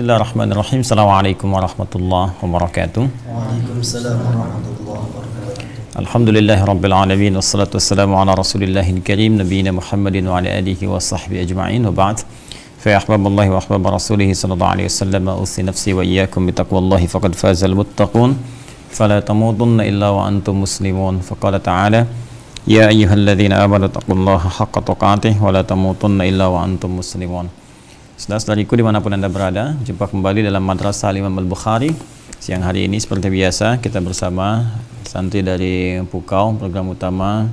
Bismillahirrahmanirrahim. Assalamualaikum warahmatullahi wabarakatuh. Waalaikumsalam warahmatullahi wabarakatuh. Alhamdulillahirabbil alamin wassalatu wassalamu ala rasulillahil karim nabiyina Muhammadin wa ala alihi wa sahbihi ajma'in wa ba'd. Fa ya ahbaballahi wa ahbab rasulih sallallahu alaihi wasallam usi nafsi wa iyyakum bi taqwallahi faqad fazal muttaqun. Fala tamutunna illa wa antum muslimun. Faqala ta'ala ya ayyuhalladzina amanu taqullaha haqqa tuqatih wa la tamutunna illa wa antum muslimun. Saudara-saudariku dimanapun Anda berada, jumpa kembali dalam Madrasah Imam Al-Bukhari. Siang hari ini seperti biasa kita bersama santri dari Pukau, program utama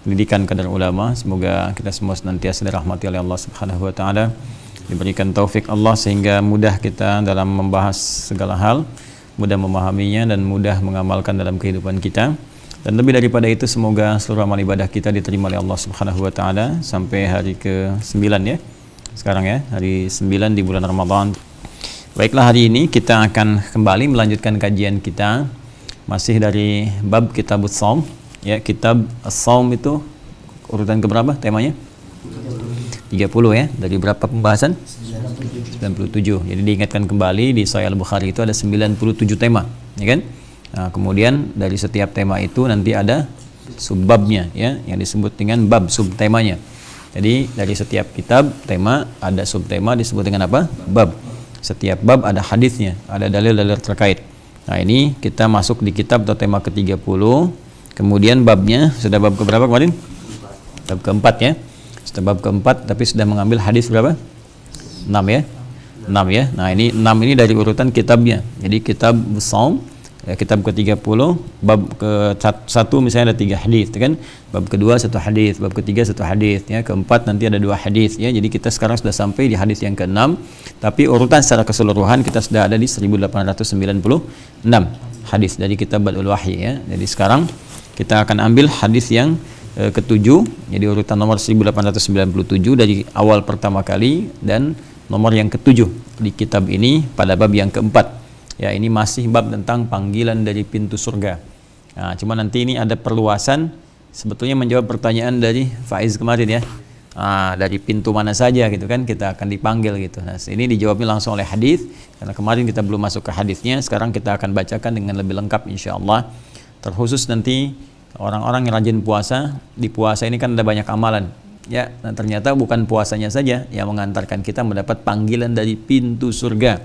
pendidikan kadar ulama. Semoga kita semua senantiasa dirahmati oleh Allah Subhanahu wa taala, diberikan taufik Allah sehingga mudah kita dalam membahas segala hal, mudah memahaminya dan mudah mengamalkan dalam kehidupan kita. Dan lebih daripada itu, semoga seluruh amal ibadah kita diterima oleh Allah Subhanahu wa taala sampai hari ke-9 ya. Sekarang ya, hari 9 di bulan Ramadan. Baiklah, hari ini kita akan kembali melanjutkan kajian kita masih dari bab Kitabus Shaum ya. Kitab As-Shaum itu urutan keberapa temanya? 30 ya. Dari berapa pembahasan? 97. Jadi diingatkan kembali di Sahih Al-Bukhari itu ada 97 tema, ya kan? Nah, kemudian dari setiap tema itu nanti ada subbabnya ya, yang disebut dengan bab, subtemanya. Jadi dari setiap kitab tema ada subtema disebut dengan apa? Bab. Setiap bab ada hadisnya, ada dalil-dalil terkait. Nah, ini kita masuk di kitab atau tema ke-30. Kemudian babnya sudah bab ke berapa kemarin? Bab keempat ya. Sudah bab keempat tapi sudah mengambil hadis berapa? 6 ya. 6 ya. Nah, ini 6 ini dari urutan kitabnya. Jadi kitab Shaum ya, kitab ke-30, bab ke-1 misalnya ada 3 hadis, kan? Bab kedua 1 hadis, bab ketiga 1 hadis, ya. Keempat nanti ada 2 hadis, ya. Jadi kita sekarang sudah sampai di hadis yang ke-6, tapi urutan secara keseluruhan kita sudah ada di 1896 hadis dari kitab Badul Wahyi, ya. Jadi sekarang kita akan ambil hadis yang ke-7, jadi urutan nomor 1897 dari awal pertama kali dan nomor yang ke-7 di kitab ini pada bab yang ke-4. Ya, ini masih bab tentang panggilan dari pintu surga. Nah, cuma nanti ini ada perluasan sebetulnya menjawab pertanyaan dari Faiz kemarin ya. Nah, dari pintu mana saja gitu kan kita akan dipanggil gitu. Nah, ini dijawabnya langsung oleh hadis karena kemarin kita belum masuk ke hadisnya. Sekarang kita akan bacakan dengan lebih lengkap insyaallah. Terkhusus nanti orang-orang yang rajin puasa, di puasa ini kan ada banyak amalan. Ya, nah ternyata bukan puasanya saja yang mengantarkan kita mendapat panggilan dari pintu surga.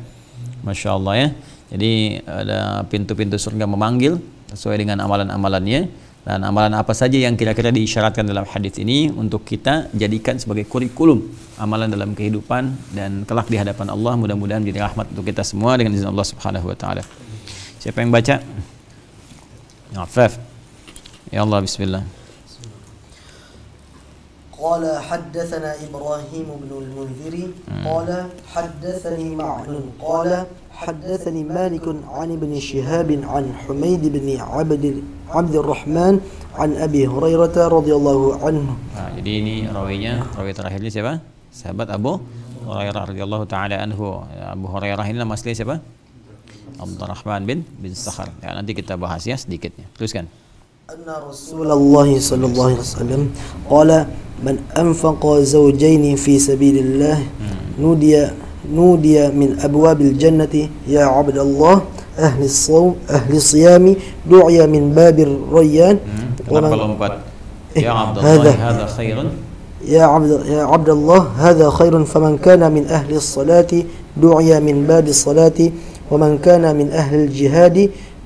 Masya Allah ya. Jadi ada pintu-pintu surga memanggil sesuai dengan amalan-amalannya, dan amalan apa saja yang kira-kira diisyaratkan dalam hadis ini untuk kita jadikan sebagai kurikulum amalan dalam kehidupan dan kelak di hadapan Allah. Mudah-mudahan menjadi rahmat untuk kita semua dengan izin Allah Subhanahu wa taala. Siapa yang baca? Afaf. Ya Allah, bismillah. قال حدثنا إبراهيم بن المنذر قال حدثني معن قال حدثني مالك عن ابن شهاب عن حميد بن عبد الرحمن عن أبي هريرة رضي الله عنه. Nah, jadi ini rawinya, rawi terakhirnya siapa? Sahabat Abu Hurairah radhiyallahu taala anhu. Abu Hurairah ini nama asli siapa? Abdurrahman bin Sakhar. Ya, nanti kita bahas ya sedikitnya. Teruskan. أن رسول الله صلى الله عليه وسلم قال من أنفق زوجين في سبيل الله نودي من أبواب الجنة يا عبد الله أهل الصيام دعي من باب الريان. يا عبد الله هذا خير يا عبد الله هذا خير فمن كان من أهل الصلاة دعي من باب الصلاة ومن كان من أهل الجهاد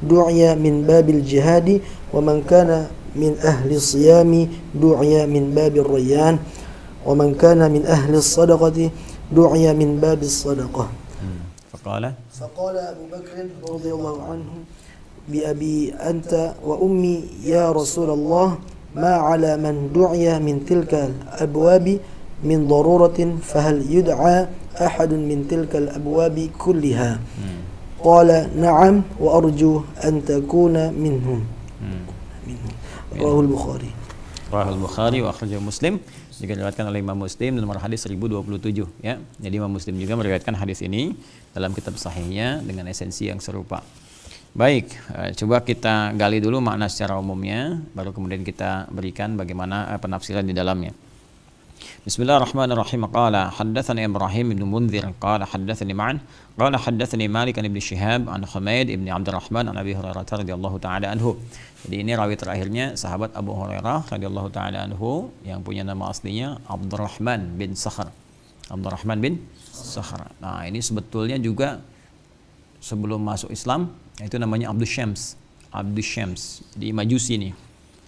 دعي من باب الجهاد ومن كان من أهل الصيام دعي من باب الريان ومن كان من أهل الصدقة دعي من باب الصدقة. فقال أبو بكر رضي الله عنه بأبي أنت وأمي يا رسول الله ما على من دعي من تلك الأبواب من ضرورة فهل يدعى أحد من تلك الأبواب كلها؟ قال نعم وأرجو أن تكون منهم. Rahul Bukhari. Rahul Bukhari wa akhrajahu Muslim, juga diriwayatkan oleh Imam Muslim nomor hadis 1027 ya. Jadi Imam Muslim juga meriwayatkan hadis ini dalam kitab sahihnya dengan esensi yang serupa. Baik, coba kita gali dulu makna secara umumnya, baru kemudian kita berikan bagaimana penafsiran di dalamnya. Bismillahirrahmanirrahim. Qala haddatsani Ibrahim bin Munzir qala haddatsani Ma'an qala haddatsani Malik bin Syihab an Humaid bin Abdurrahman an Abi Hurairah radhiyallahu taala anhu. Jadi ini rawi terakhirnya sahabat Abu Hurairah radhiyallahu taala anhu yang punya nama aslinya Abdurrahman bin Sakhar. Abdurrahman bin Sakhar. Nah, ini sebetulnya juga sebelum masuk Islam itu namanya Abdus Syams. Abdus Syams di Majusi nih.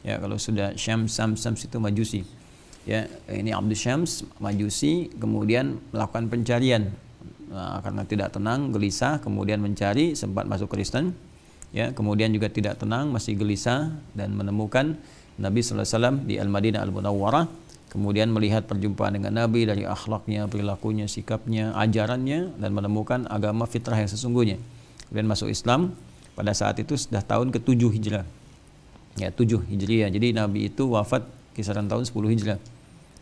Ya, kalau sudah Syams itu Majusi. Ya, ini Abdus Syams Majusi, kemudian melakukan pencarian. Nah, karena tidak tenang, gelisah, kemudian mencari, sempat masuk Kristen. Ya, kemudian juga tidak tenang, masih gelisah dan menemukan Nabi sallallahu alaihi wasallam di Al-Madinah Al-Munawwarah. Kemudian melihat perjumpaan dengan Nabi dari akhlaknya, perilakunya, sikapnya, ajarannya, dan menemukan agama fitrah yang sesungguhnya. Kemudian masuk Islam. Pada saat itu sudah tahun ke-7 Hijrah. Ya, 7 Hijriah. Jadi Nabi itu wafat kisaran tahun 10 Hijrah.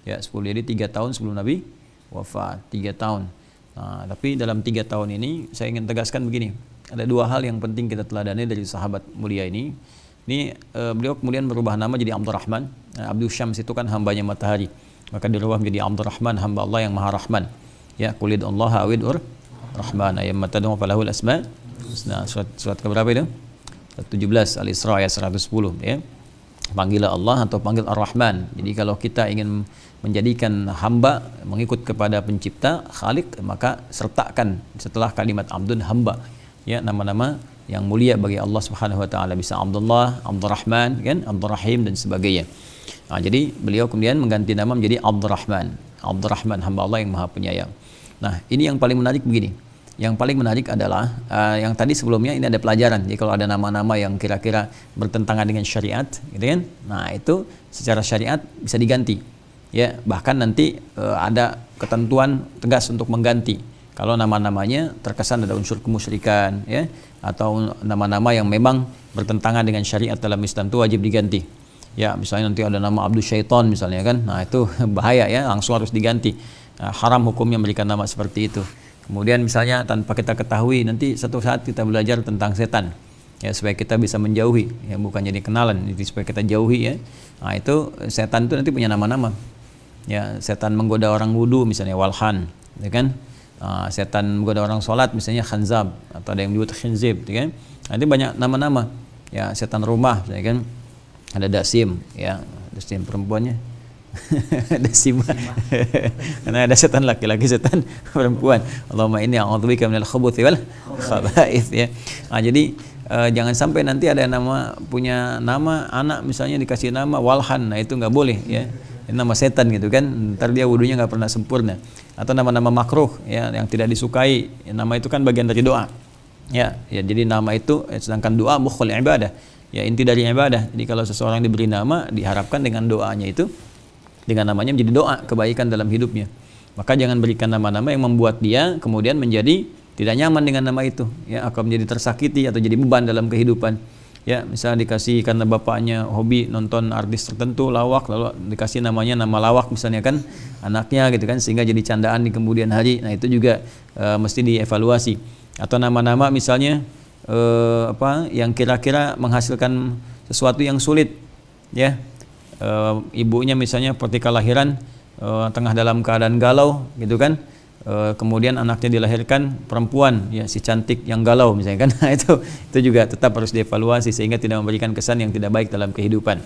Ya, 10, jadi 3 tahun sebelum Nabi wafat, 3 tahun. Nah, tapi dalam 3 tahun ini saya ingin tegaskan begini. Ada 2 hal yang penting kita teladani dari sahabat mulia ini. Ini beliau kemudian berubah nama jadi Abdurrahman. Abdus Syams itu kan hambanya matahari. Maka dirubah menjadi Abdurrahman, hamba Allah yang Maha Rahman. Ya, qulid Allah awidur Rahman ayam matadun falahul asma. Nah, surat keberapa itu? 17 Al-Isra ayat 110 ya. Panggillah Allah atau panggil Ar-Rahman. Jadi kalau kita ingin menjadikan hamba mengikut kepada pencipta Khalik, maka sertakan setelah kalimat Abdun hamba ya, nama-nama yang mulia bagi Allah Subhanahu wa taala, bisa Abdullah, Abdurrahman kan, Abdurrahim dan sebagainya. Nah, jadi beliau kemudian mengganti nama menjadi Abdurrahman. Abdurrahman, hamba Allah yang Maha Penyayang. Nah, ini yang paling menarik begini. Yang paling menarik adalah yang tadi sebelumnya ini ada pelajaran. Jadi kalau ada nama-nama yang kira-kira bertentangan dengan syariat, gitu kan? Nah, itu secara syariat bisa diganti. Ya, bahkan nanti ada ketentuan tegas untuk mengganti. Kalau nama-namanya terkesan ada unsur kemusyrikan, ya, atau nama-nama yang memang bertentangan dengan syariat dalam Islam, itu wajib diganti. Ya, misalnya nanti ada nama Abdul Syaitan misalnya kan, nah itu bahaya ya, langsung harus diganti. Haram hukumnya memberikan nama seperti itu. Kemudian misalnya tanpa kita ketahui, nanti satu saat kita belajar tentang setan, ya, supaya kita bisa menjauhi, ya, bukan jadi kenalan, jadi supaya kita jauhi ya. Nah, itu setan itu nanti punya nama-nama. Ya, setan menggoda orang wudu misalnya Walhan, ya kan? Setan menggoda orang sholat misalnya Khanzab, atau ada yang disebut Khinzib, ya kan? Nanti banyak nama-nama. Ya, setan rumah, ya kan? Ada Dasim, ya, Dasim perempuannya. Dasim. Karena ada setan laki-laki, setan perempuan. Allahumma inni a'udzubika minal khubuthi wal khaba'ith ya. Nah, jadi jangan sampai nanti ada nama, punya nama anak misalnya dikasih nama Walhan, nah itu nggak boleh ya. Ini nama setan gitu kan, ntar dia wudunya nggak pernah sempurna. Atau nama-nama makruh ya, yang tidak disukai, ya, nama itu kan bagian dari doa. Ya, jadi nama itu, sedangkan doa mukhul ibadah. Ya, inti dari ibadah. Jadi kalau seseorang diberi nama, diharapkan dengan doanya itu, dengan namanya menjadi doa kebaikan dalam hidupnya. Maka jangan berikan nama-nama yang membuat dia kemudian menjadi tidak nyaman dengan nama itu, ya, akan menjadi tersakiti atau jadi beban dalam kehidupan. Ya, misalnya dikasih karena bapaknya hobi nonton artis tertentu lawak, lalu dikasih namanya nama lawak misalnya kan anaknya gitu kan, sehingga jadi candaan di kemudian hari. Nah, itu juga mesti dievaluasi. Atau nama-nama misalnya yang kira-kira menghasilkan sesuatu yang sulit, ya. Ibunya misalnya ketika lahiran tengah dalam keadaan galau gitu kan, kemudian anaknya dilahirkan perempuan, ya, si cantik yang galau misalnya kan. Nah, itu juga tetap harus dievaluasi sehingga tidak memberikan kesan yang tidak baik dalam kehidupan.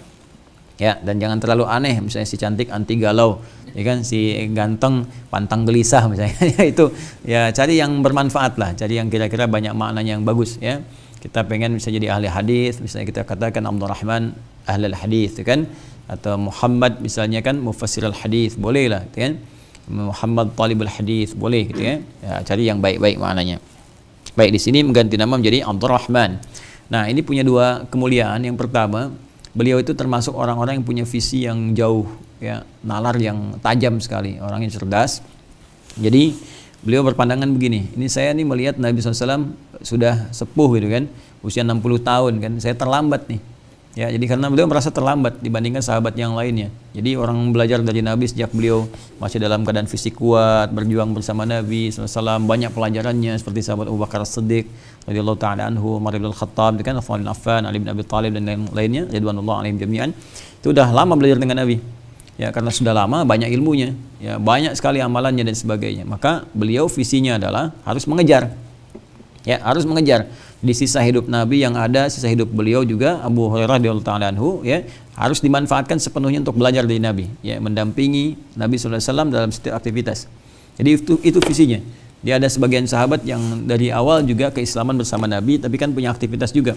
Ya, dan jangan terlalu aneh, misalnya si cantik anti galau, ya kan, si ganteng pantang gelisah misalnya. Itu ya, cari yang bermanfaat lah, cari yang kira-kira banyak maknanya yang bagus ya. Kita pengen bisa jadi ahli hadis, misalnya kita katakan Abdurrahman ahlul hadis, kan, atau Muhammad misalnya kan mufassirul hadis, boleh lah, kan, Muhammad talibul hadis, boleh gitu ya. Ya, cari yang baik-baik maknanya. Baik, di sini mengganti nama menjadi Abdurrahman. Nah, ini punya 2 kemuliaan. Yang pertama, beliau itu termasuk orang-orang yang punya visi yang jauh, ya, nalar yang tajam sekali, orang yang cerdas. Jadi beliau berpandangan begini, ini saya nih melihat Nabi SAW sudah sepuh gitu kan, usia 60 tahun kan, saya terlambat nih. Ya, jadi karena beliau merasa terlambat dibandingkan sahabat yang lainnya. Jadi orang belajar dari Nabi sejak beliau masih dalam keadaan fisik kuat, berjuang bersama Nabi SAW, banyak pelajarannya seperti sahabat Abu Bakar As-Siddiq radhiyallahu taala anhu, Umar bin Al-Khattab, kan, Utsman bin Affan, Ali bin Abi Thalib dan lain-lainnya, ridwanullah alaihim jami'an. Itu udah lama belajar dengan Nabi. Ya, karena sudah lama, banyak ilmunya, ya, banyak sekali amalannya dan sebagainya. Maka beliau visinya adalah harus mengejar. Ya, harus mengejar. Di sisa hidup Nabi yang ada, sisa hidup beliau juga Abu Hurairah radhiyallahu ta'ala anhu, ya, harus dimanfaatkan sepenuhnya untuk belajar dari Nabi, ya, mendampingi Nabi sallallahu alaihi wasallam dalam setiap aktivitas. Jadi itu visinya. Dia ada sebagian sahabat yang dari awal juga keislaman bersama Nabi, tapi kan punya aktivitas juga.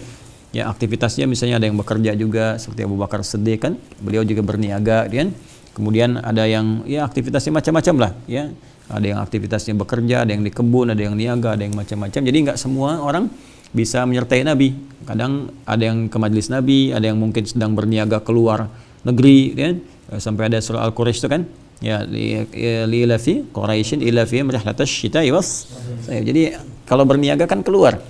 Ya, aktivitasnya misalnya ada yang bekerja juga seperti Abu Bakar Siddiq kan, beliau juga berniaga, kan. Kemudian ada yang ya aktivitasnya macam-macam lah, ya. Ada yang aktivitasnya bekerja, ada yang di kebun, ada yang niaga, ada yang macam-macam. Jadi nggak semua orang bisa menyertai Nabi. Kadang ada yang ke majelis Nabi, ada yang mungkin sedang berniaga keluar negeri, kan. Sampai ada surah Al-Quraisy itu kan, ya li ilafi Quraisyin ilafi rihlatash syita'i was. Jadi kalau berniaga kan keluar.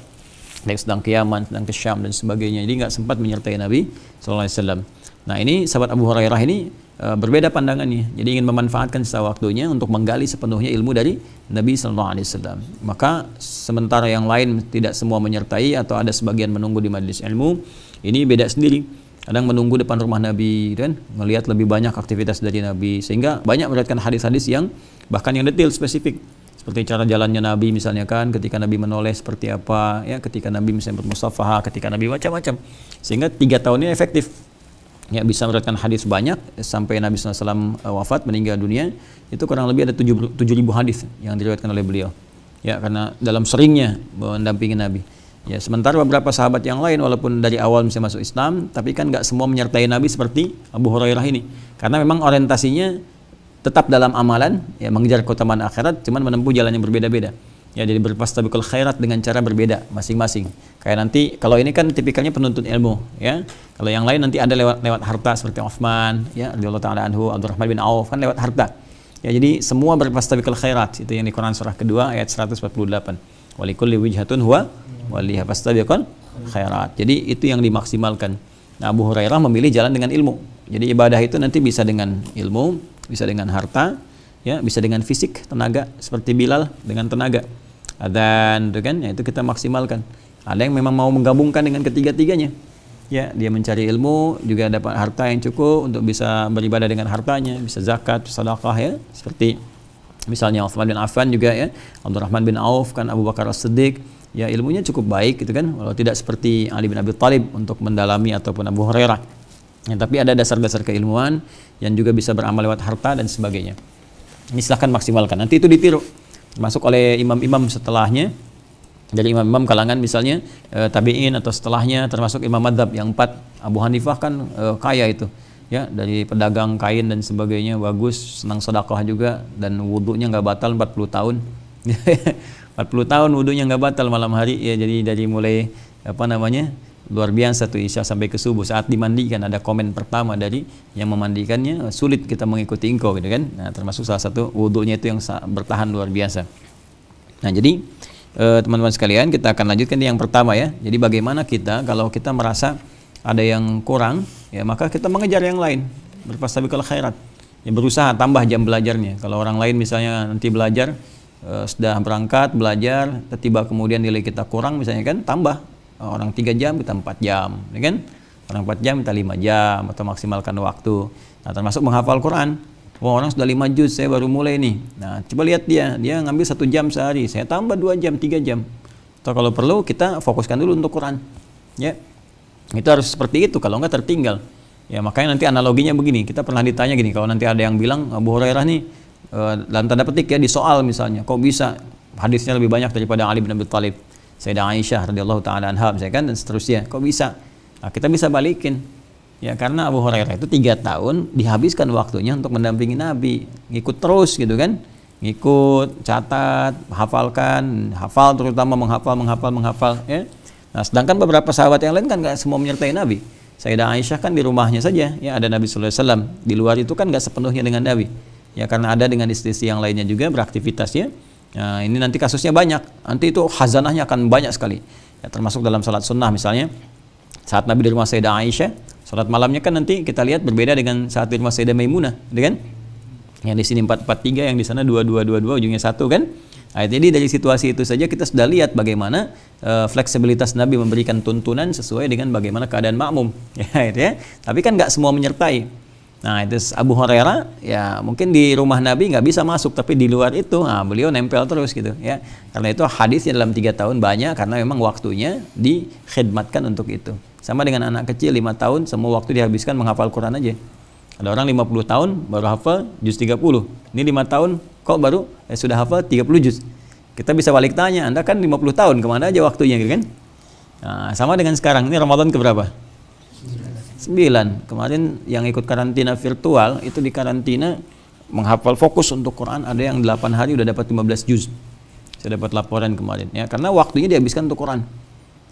Ada yang sedang ke Yaman, sedang ke Syam dan sebagainya. Jadi nggak sempat menyertai Nabi sallallahu alaihi wasallam. Nah, ini sahabat Abu Hurairah ini berbeda pandangannya. Jadi ingin memanfaatkan sisa waktunya untuk menggali sepenuhnya ilmu dari Nabi sallallahu alaihi wasallam. Maka sementara yang lain tidak semua menyertai atau ada sebagian menunggu di majelis ilmu, ini beda sendiri. Kadang menunggu depan rumah Nabi dan melihat lebih banyak aktivitas dari Nabi, sehingga banyak meriwayatkan hadis-hadis yang bahkan yang detail spesifik. Seperti cara jalannya Nabi misalnya kan, ketika Nabi menoleh seperti apa, ya, ketika Nabi misalnya bermusafahah, ketika Nabi macam-macam. Sehingga 3 tahun ini efektif. Ya, bisa meriwayatkan hadis banyak sampai Nabi SAW wafat, meninggal dunia, itu kurang lebih ada 7.000 hadis yang diriwayatkan oleh beliau. Ya, karena dalam seringnya mendampingi Nabi. Ya, sementara beberapa sahabat yang lain walaupun dari awal misalnya masuk Islam, tapi kan nggak semua menyertai Nabi seperti Abu Hurairah ini. Karena memang orientasinya tetap dalam amalan, ya, mengejar keutamaan akhirat, cuman menempuh jalan yang berbeda-beda. Ya, jadi berfastabiqul khairat dengan cara berbeda masing-masing. Kayak nanti kalau ini kan tipikalnya penuntut ilmu, ya. Kalau yang lain nanti ada lewat harta seperti Utsman, ya, radhiyallahu ta'ala anhu, Abdurrahman bin Auf kan lewat harta. Ya, jadi semua berfastabiqul khairat, itu yang di Quran surah kedua ayat 148. Walikulli wijhatun huwa waliha fastabiqul khairat. Jadi itu yang dimaksimalkan. Nah, Abu Hurairah memilih jalan dengan ilmu. Jadi ibadah itu nanti bisa dengan ilmu, bisa dengan harta, ya, bisa dengan fisik, tenaga, seperti Bilal dengan tenaga. Dan itu kan, ya, itu kita maksimalkan. Ada yang memang mau menggabungkan dengan ketiga-tiganya. Ya, dia mencari ilmu, juga dapat harta yang cukup untuk bisa beribadah dengan hartanya, bisa zakat, sedekah, ya, seperti misalnya Utsman bin Affan juga, ya, Abdurrahman bin Auf kan, Abu Bakar As-Siddiq, ya, ilmunya cukup baik gitu kan, walau tidak seperti Ali bin Abi Thalib untuk mendalami ataupun Abu Hurairah. Ya, tapi ada dasar-dasar keilmuan yang juga bisa beramal lewat harta dan sebagainya. Ini silahkan maksimalkan. Nanti itu ditiru, termasuk oleh imam-imam setelahnya, dari imam-imam kalangan misalnya tabi'in atau setelahnya, termasuk imam madzhab yang 4. Abu Hanifah kan kaya itu, ya, dari pedagang kain dan sebagainya, bagus, senang sedekah juga, dan wudhunya nggak batal 40 tahun. 40 tahun wudhunya nggak batal malam hari, ya. Jadi dari mulai luar biasa tuh isya sampai ke subuh. Saat dimandikan ada komen pertama dari yang memandikannya, sulit kita mengikuti engkau gitu kan. Nah, termasuk salah satu wudhunya itu yang bertahan luar biasa. Nah, jadi teman-teman sekalian, kita akan lanjutkan yang pertama, ya. Jadi bagaimana kita kalau kita merasa ada yang kurang, ya, maka kita mengejar yang lain, berfastabiqul khairat, ya, berusaha tambah jam belajarnya. Kalau orang lain misalnya nanti belajar sudah berangkat belajar, tiba kemudian nilai kita kurang misalnya kan, tambah. Orang 3 jam kita 4 jam, ya kan? Orang 4 jam kita 5 jam, atau maksimalkan waktu. Nah, termasuk menghafal Quran. Wah, orang sudah 5 juz, saya baru mulai nih. Nah, coba lihat dia ngambil 1 jam sehari, saya tambah 2 jam, 3 jam. Atau kalau perlu kita fokuskan dulu untuk Quran, ya. Itu harus seperti itu, kalau enggak tertinggal. Ya, makanya nanti analoginya begini, kita pernah ditanya gini, kalau nanti ada yang bilang Abu Hurairah nih dalam tanda petik, ya, di soal misalnya, kok bisa hadisnya lebih banyak daripada Ali bin Abi Thalib, Sayyidah Aisyah radhiyallahu ta'ala anha misalkan, dan seterusnya, kok bisa? Nah, kita bisa balikin, ya, karena Abu Hurairah itu 3 tahun dihabiskan waktunya untuk mendampingi Nabi, ngikut terus gitu kan, ngikut, catat, hafalkan, hafal, terutama menghafal, ya. Nah, sedangkan beberapa sahabat yang lain kan nggak semua menyertai Nabi. Sayyidah Aisyah kan di rumahnya saja, ya, ada Nabi sallallahu alaihi wasallam. Di luar itu kan nggak sepenuhnya dengan Nabi, ya, karena ada dengan istri-istri yang lainnya juga beraktivitasnya. Nah, ini nanti kasusnya banyak, nanti itu khazanahnya akan banyak sekali, ya, termasuk dalam salat sunnah misalnya, saat Nabi di rumah Sayyidah Aisyah, salat malamnya kan nanti kita lihat berbeda dengan saat di rumah Sayyidah Maimunah, gitu kan? Yang di sini 443, yang di sana 2222, ujungnya 1 kan? Nah, jadi dari situasi itu saja kita sudah lihat bagaimana fleksibilitas Nabi memberikan tuntunan sesuai dengan bagaimana keadaan makmum, ya, gitu ya. Tapi kan nggak semua menyertai. Nah itu Abu Hurairah ya mungkin di rumah Nabi nggak bisa masuk, tapi di luar itu beliau nempel terus gitu ya. Karena itu hadisnya dalam 3 tahun banyak karena memang waktunya dikhidmatkan untuk itu. Sama dengan anak kecil 5 tahun semua waktu dihabiskan menghafal Quran aja. Ada orang 50 tahun baru hafal juz 30. Ini 5 tahun kok baru sudah hafal 30 juz. Kita bisa balik tanya, Anda kan 50 tahun kemana aja waktunya gitu kan? Nah, sama dengan sekarang ini Ramadan keberapa? 9. Kemarin yang ikut karantina virtual itu di karantina menghafal fokus untuk Quran ada yang 8 hari udah dapat 15 juz. Saya dapat laporan kemarin ya, karena waktunya dihabiskan untuk Quran.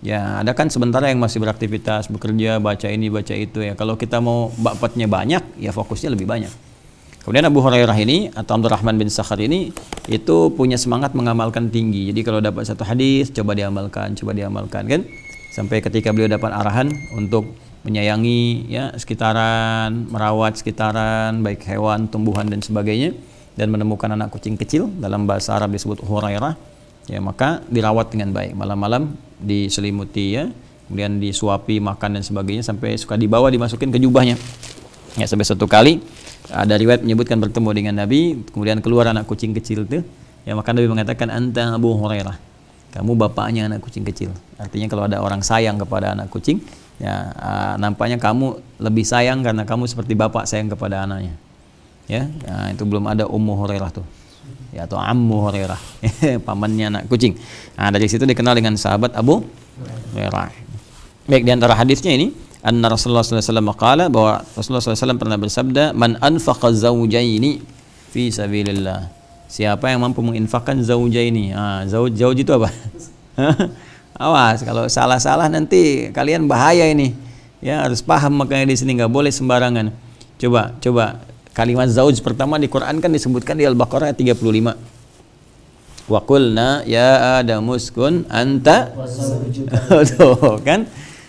Ya, ada kan sementara yang masih beraktivitas, bekerja, baca ini, baca itu ya. Kalau kita mau bapatnya banyak, ya fokusnya lebih banyak. Kemudian Abu Hurairah ini atau Abdurrahman bin Sakhar ini itu punya semangat mengamalkan tinggi. Jadi kalau dapat satu hadis coba diamalkan kan. Sampai ketika beliau dapat arahan untuk menyayangi ya sekitaran, merawat sekitaran, baik hewan, tumbuhan dan sebagainya, dan menemukan anak kucing kecil, dalam bahasa Arab disebut Hurairah, ya maka dirawat dengan baik, malam-malam diselimuti ya, kemudian disuapi makan dan sebagainya sampai suka dibawa dimasukin ke jubahnya. Ya sampai satu kali ada riwayat menyebutkan bertemu dengan Nabi, kemudian keluar anak kucing kecil itu, ya maka Nabi mengatakan anta Abu Hurairah, kamu bapaknya anak kucing kecil. Artinya kalau ada orang sayang kepada anak kucing, ya nampaknya kamu lebih sayang karena kamu seperti bapak sayang kepada anaknya. Ya, nah, itu belum ada Ummu Hurairah tuh. Ya, atau Ammu Hurairah, pamannya anak kucing. Nah, dari situ dikenal dengan sahabat Abu Hurairah. Baik, di antara hadisnya ini, anna Rasulullah SAW qala, bahwa Rasulullah SAW pernah bersabda, man anfaqa zawjaini fi sabilillah. Siapa yang mampu menginfakkan zawjaini? Zauj itu apa? Awas kalau salah-salah nanti kalian bahaya ini. Ya, harus paham makanya di sini nggak boleh sembarangan. Coba kalimat zauj pertama di Quran kan disebutkan di Al-Baqarah 35. Wa qulna ya Adamu uskun anta tuh kan.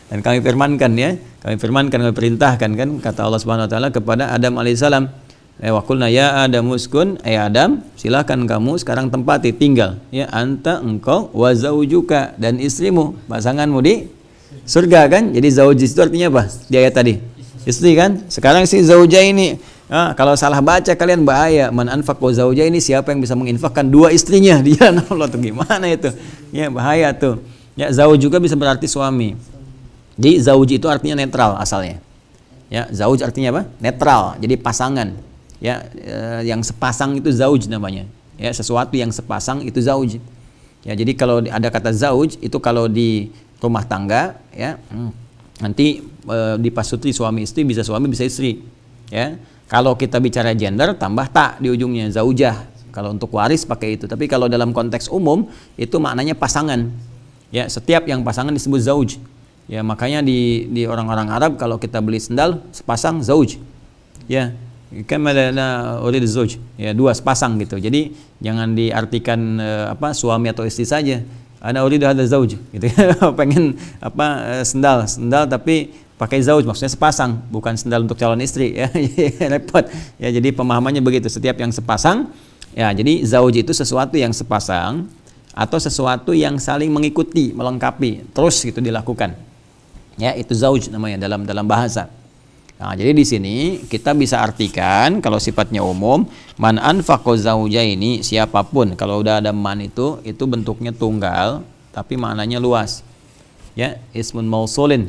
Dan kami firmankan ya, kami perintahkan kan kata Allah Subhanahu wa taala kepada Adam alaihissalam. Wa qulna ya Adamu uskun, Adam, silakan kamu sekarang tempati tinggal ya anta engkau wa zaujuka dan istrimu, pasanganmu di surga kan. Jadi zauj itu artinya apa? Di ayat tadi istri kan. Sekarang si zauja ini kalau salah baca kalian bahaya. Man anfaqa zauja ini siapa yang bisa menginfakkan dua istrinya di jalan Allah tuh gimana itu? Ya bahaya tuh. Ya zauj juga bisa berarti suami. Jadi zauj itu artinya netral asalnya. Ya zauj artinya apa? Netral. Jadi pasangan. Ya yang sepasang itu zauj namanya. Ya sesuatu yang sepasang itu zauj. Ya jadi kalau ada kata zauj itu kalau di rumah tangga ya nanti dipasuti suami istri, bisa suami bisa istri. Ya kalau kita bicara gender tambah tak di ujungnya zaujah. Kalau untuk waris pakai itu. Tapi kalau dalam konteks umum itu maknanya pasangan. Ya setiap yang pasangan disebut zauj. Ya makanya di orang-orang Arab kalau kita beli sendal sepasang zauj. Ya kamana urid zauj, ya dua sepasang gitu. Jadi jangan diartikan suami atau istri saja. Ana uridu hadza zauj gitu. Pengen sendal tapi pakai zauj maksudnya sepasang, bukan sendal untuk calon istri ya. Repot. Ya jadi pemahamannya begitu, setiap yang sepasang ya. Jadi zauj itu sesuatu yang sepasang atau sesuatu yang saling mengikuti, melengkapi, terus gitu dilakukan. Ya, itu zauj namanya dalam bahasa. Nah, jadi di sini kita bisa artikan kalau sifatnya umum, man anfaqa zaujaini, siapapun. Kalau udah ada man itu bentuknya tunggal tapi maknanya luas. Ya, ismun mausulin.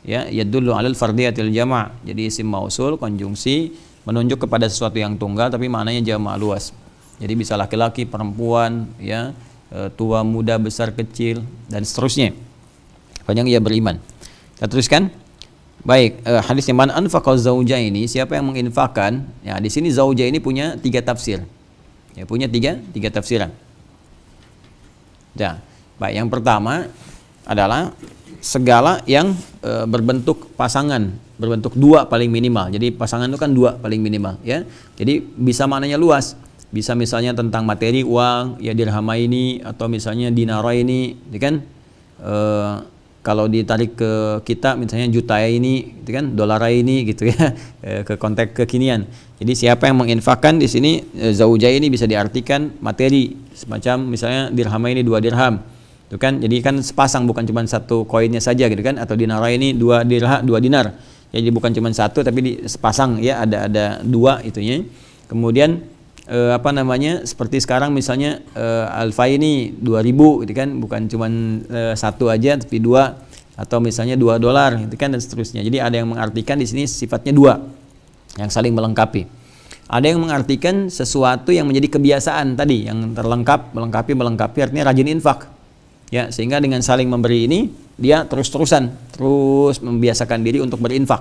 Ya, yadullu 'alal fardiyatil jama'. Jadi isim mausul konjungsi menunjuk kepada sesuatu yang tunggal tapi maknanya jama' luas. Jadi bisa laki-laki, perempuan, ya, tua, muda, besar, kecil dan seterusnya. Sepanjang ia beriman. Kita teruskan. Baik, hadisnya man anfaqa zaujaini, siapa yang menginfakkan, ya di sini zauja ini punya 3 tafsir. Ya, punya tiga tafsiran. Ya, baik, yang pertama adalah segala yang berbentuk pasangan, berbentuk 2 paling minimal. Jadi pasangan itu kan 2 paling minimal, ya. Jadi bisa maknanya luas. Bisa misalnya tentang materi uang, ya dirhamaini atau misalnya dinaraini, ya kan? Kalau ditarik ke kita misalnya juta ini gitu kan, dolar ini gitu ya, ke konteks kekinian. Jadi siapa yang menginfakkan di sini zauja ini bisa diartikan materi, semacam misalnya dirham ini 2 dirham. Itu kan jadi kan sepasang, bukan cuma 1 koinnya saja gitu kan, atau dinar ini 2 dirham 2 dinar. Jadi bukan cuma satu tapi sepasang ya, ada dua itunya. Kemudian apa namanya, seperti sekarang misalnya alfa ini 2.000 gitu kan, bukan cuma satu aja tapi dua, atau misalnya $2 gitu kan, dan seterusnya. Jadi ada yang mengartikan di sini sifatnya dua yang saling melengkapi. Ada yang mengartikan sesuatu yang menjadi kebiasaan tadi, yang melengkapi artinya rajin infak. Ya, sehingga dengan saling memberi ini dia terus membiasakan diri untuk berinfak.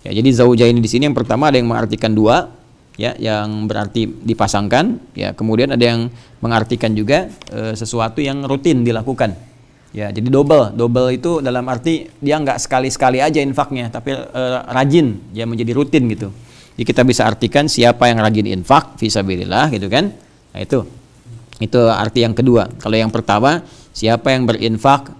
Ya, jadi zaujaini di sini yang pertama ada yang mengartikan dua, ya, yang berarti dipasangkan. Ya, kemudian ada yang mengartikan juga sesuatu yang rutin dilakukan. Ya, jadi double itu dalam arti dia nggak sekali-sekali aja infaknya, tapi rajin, ya, menjadi rutin gitu. Jadi kita bisa artikan siapa yang rajin infak fisabilillah gitu kan. Nah, itu arti yang kedua. Kalau yang pertama, siapa yang berinfak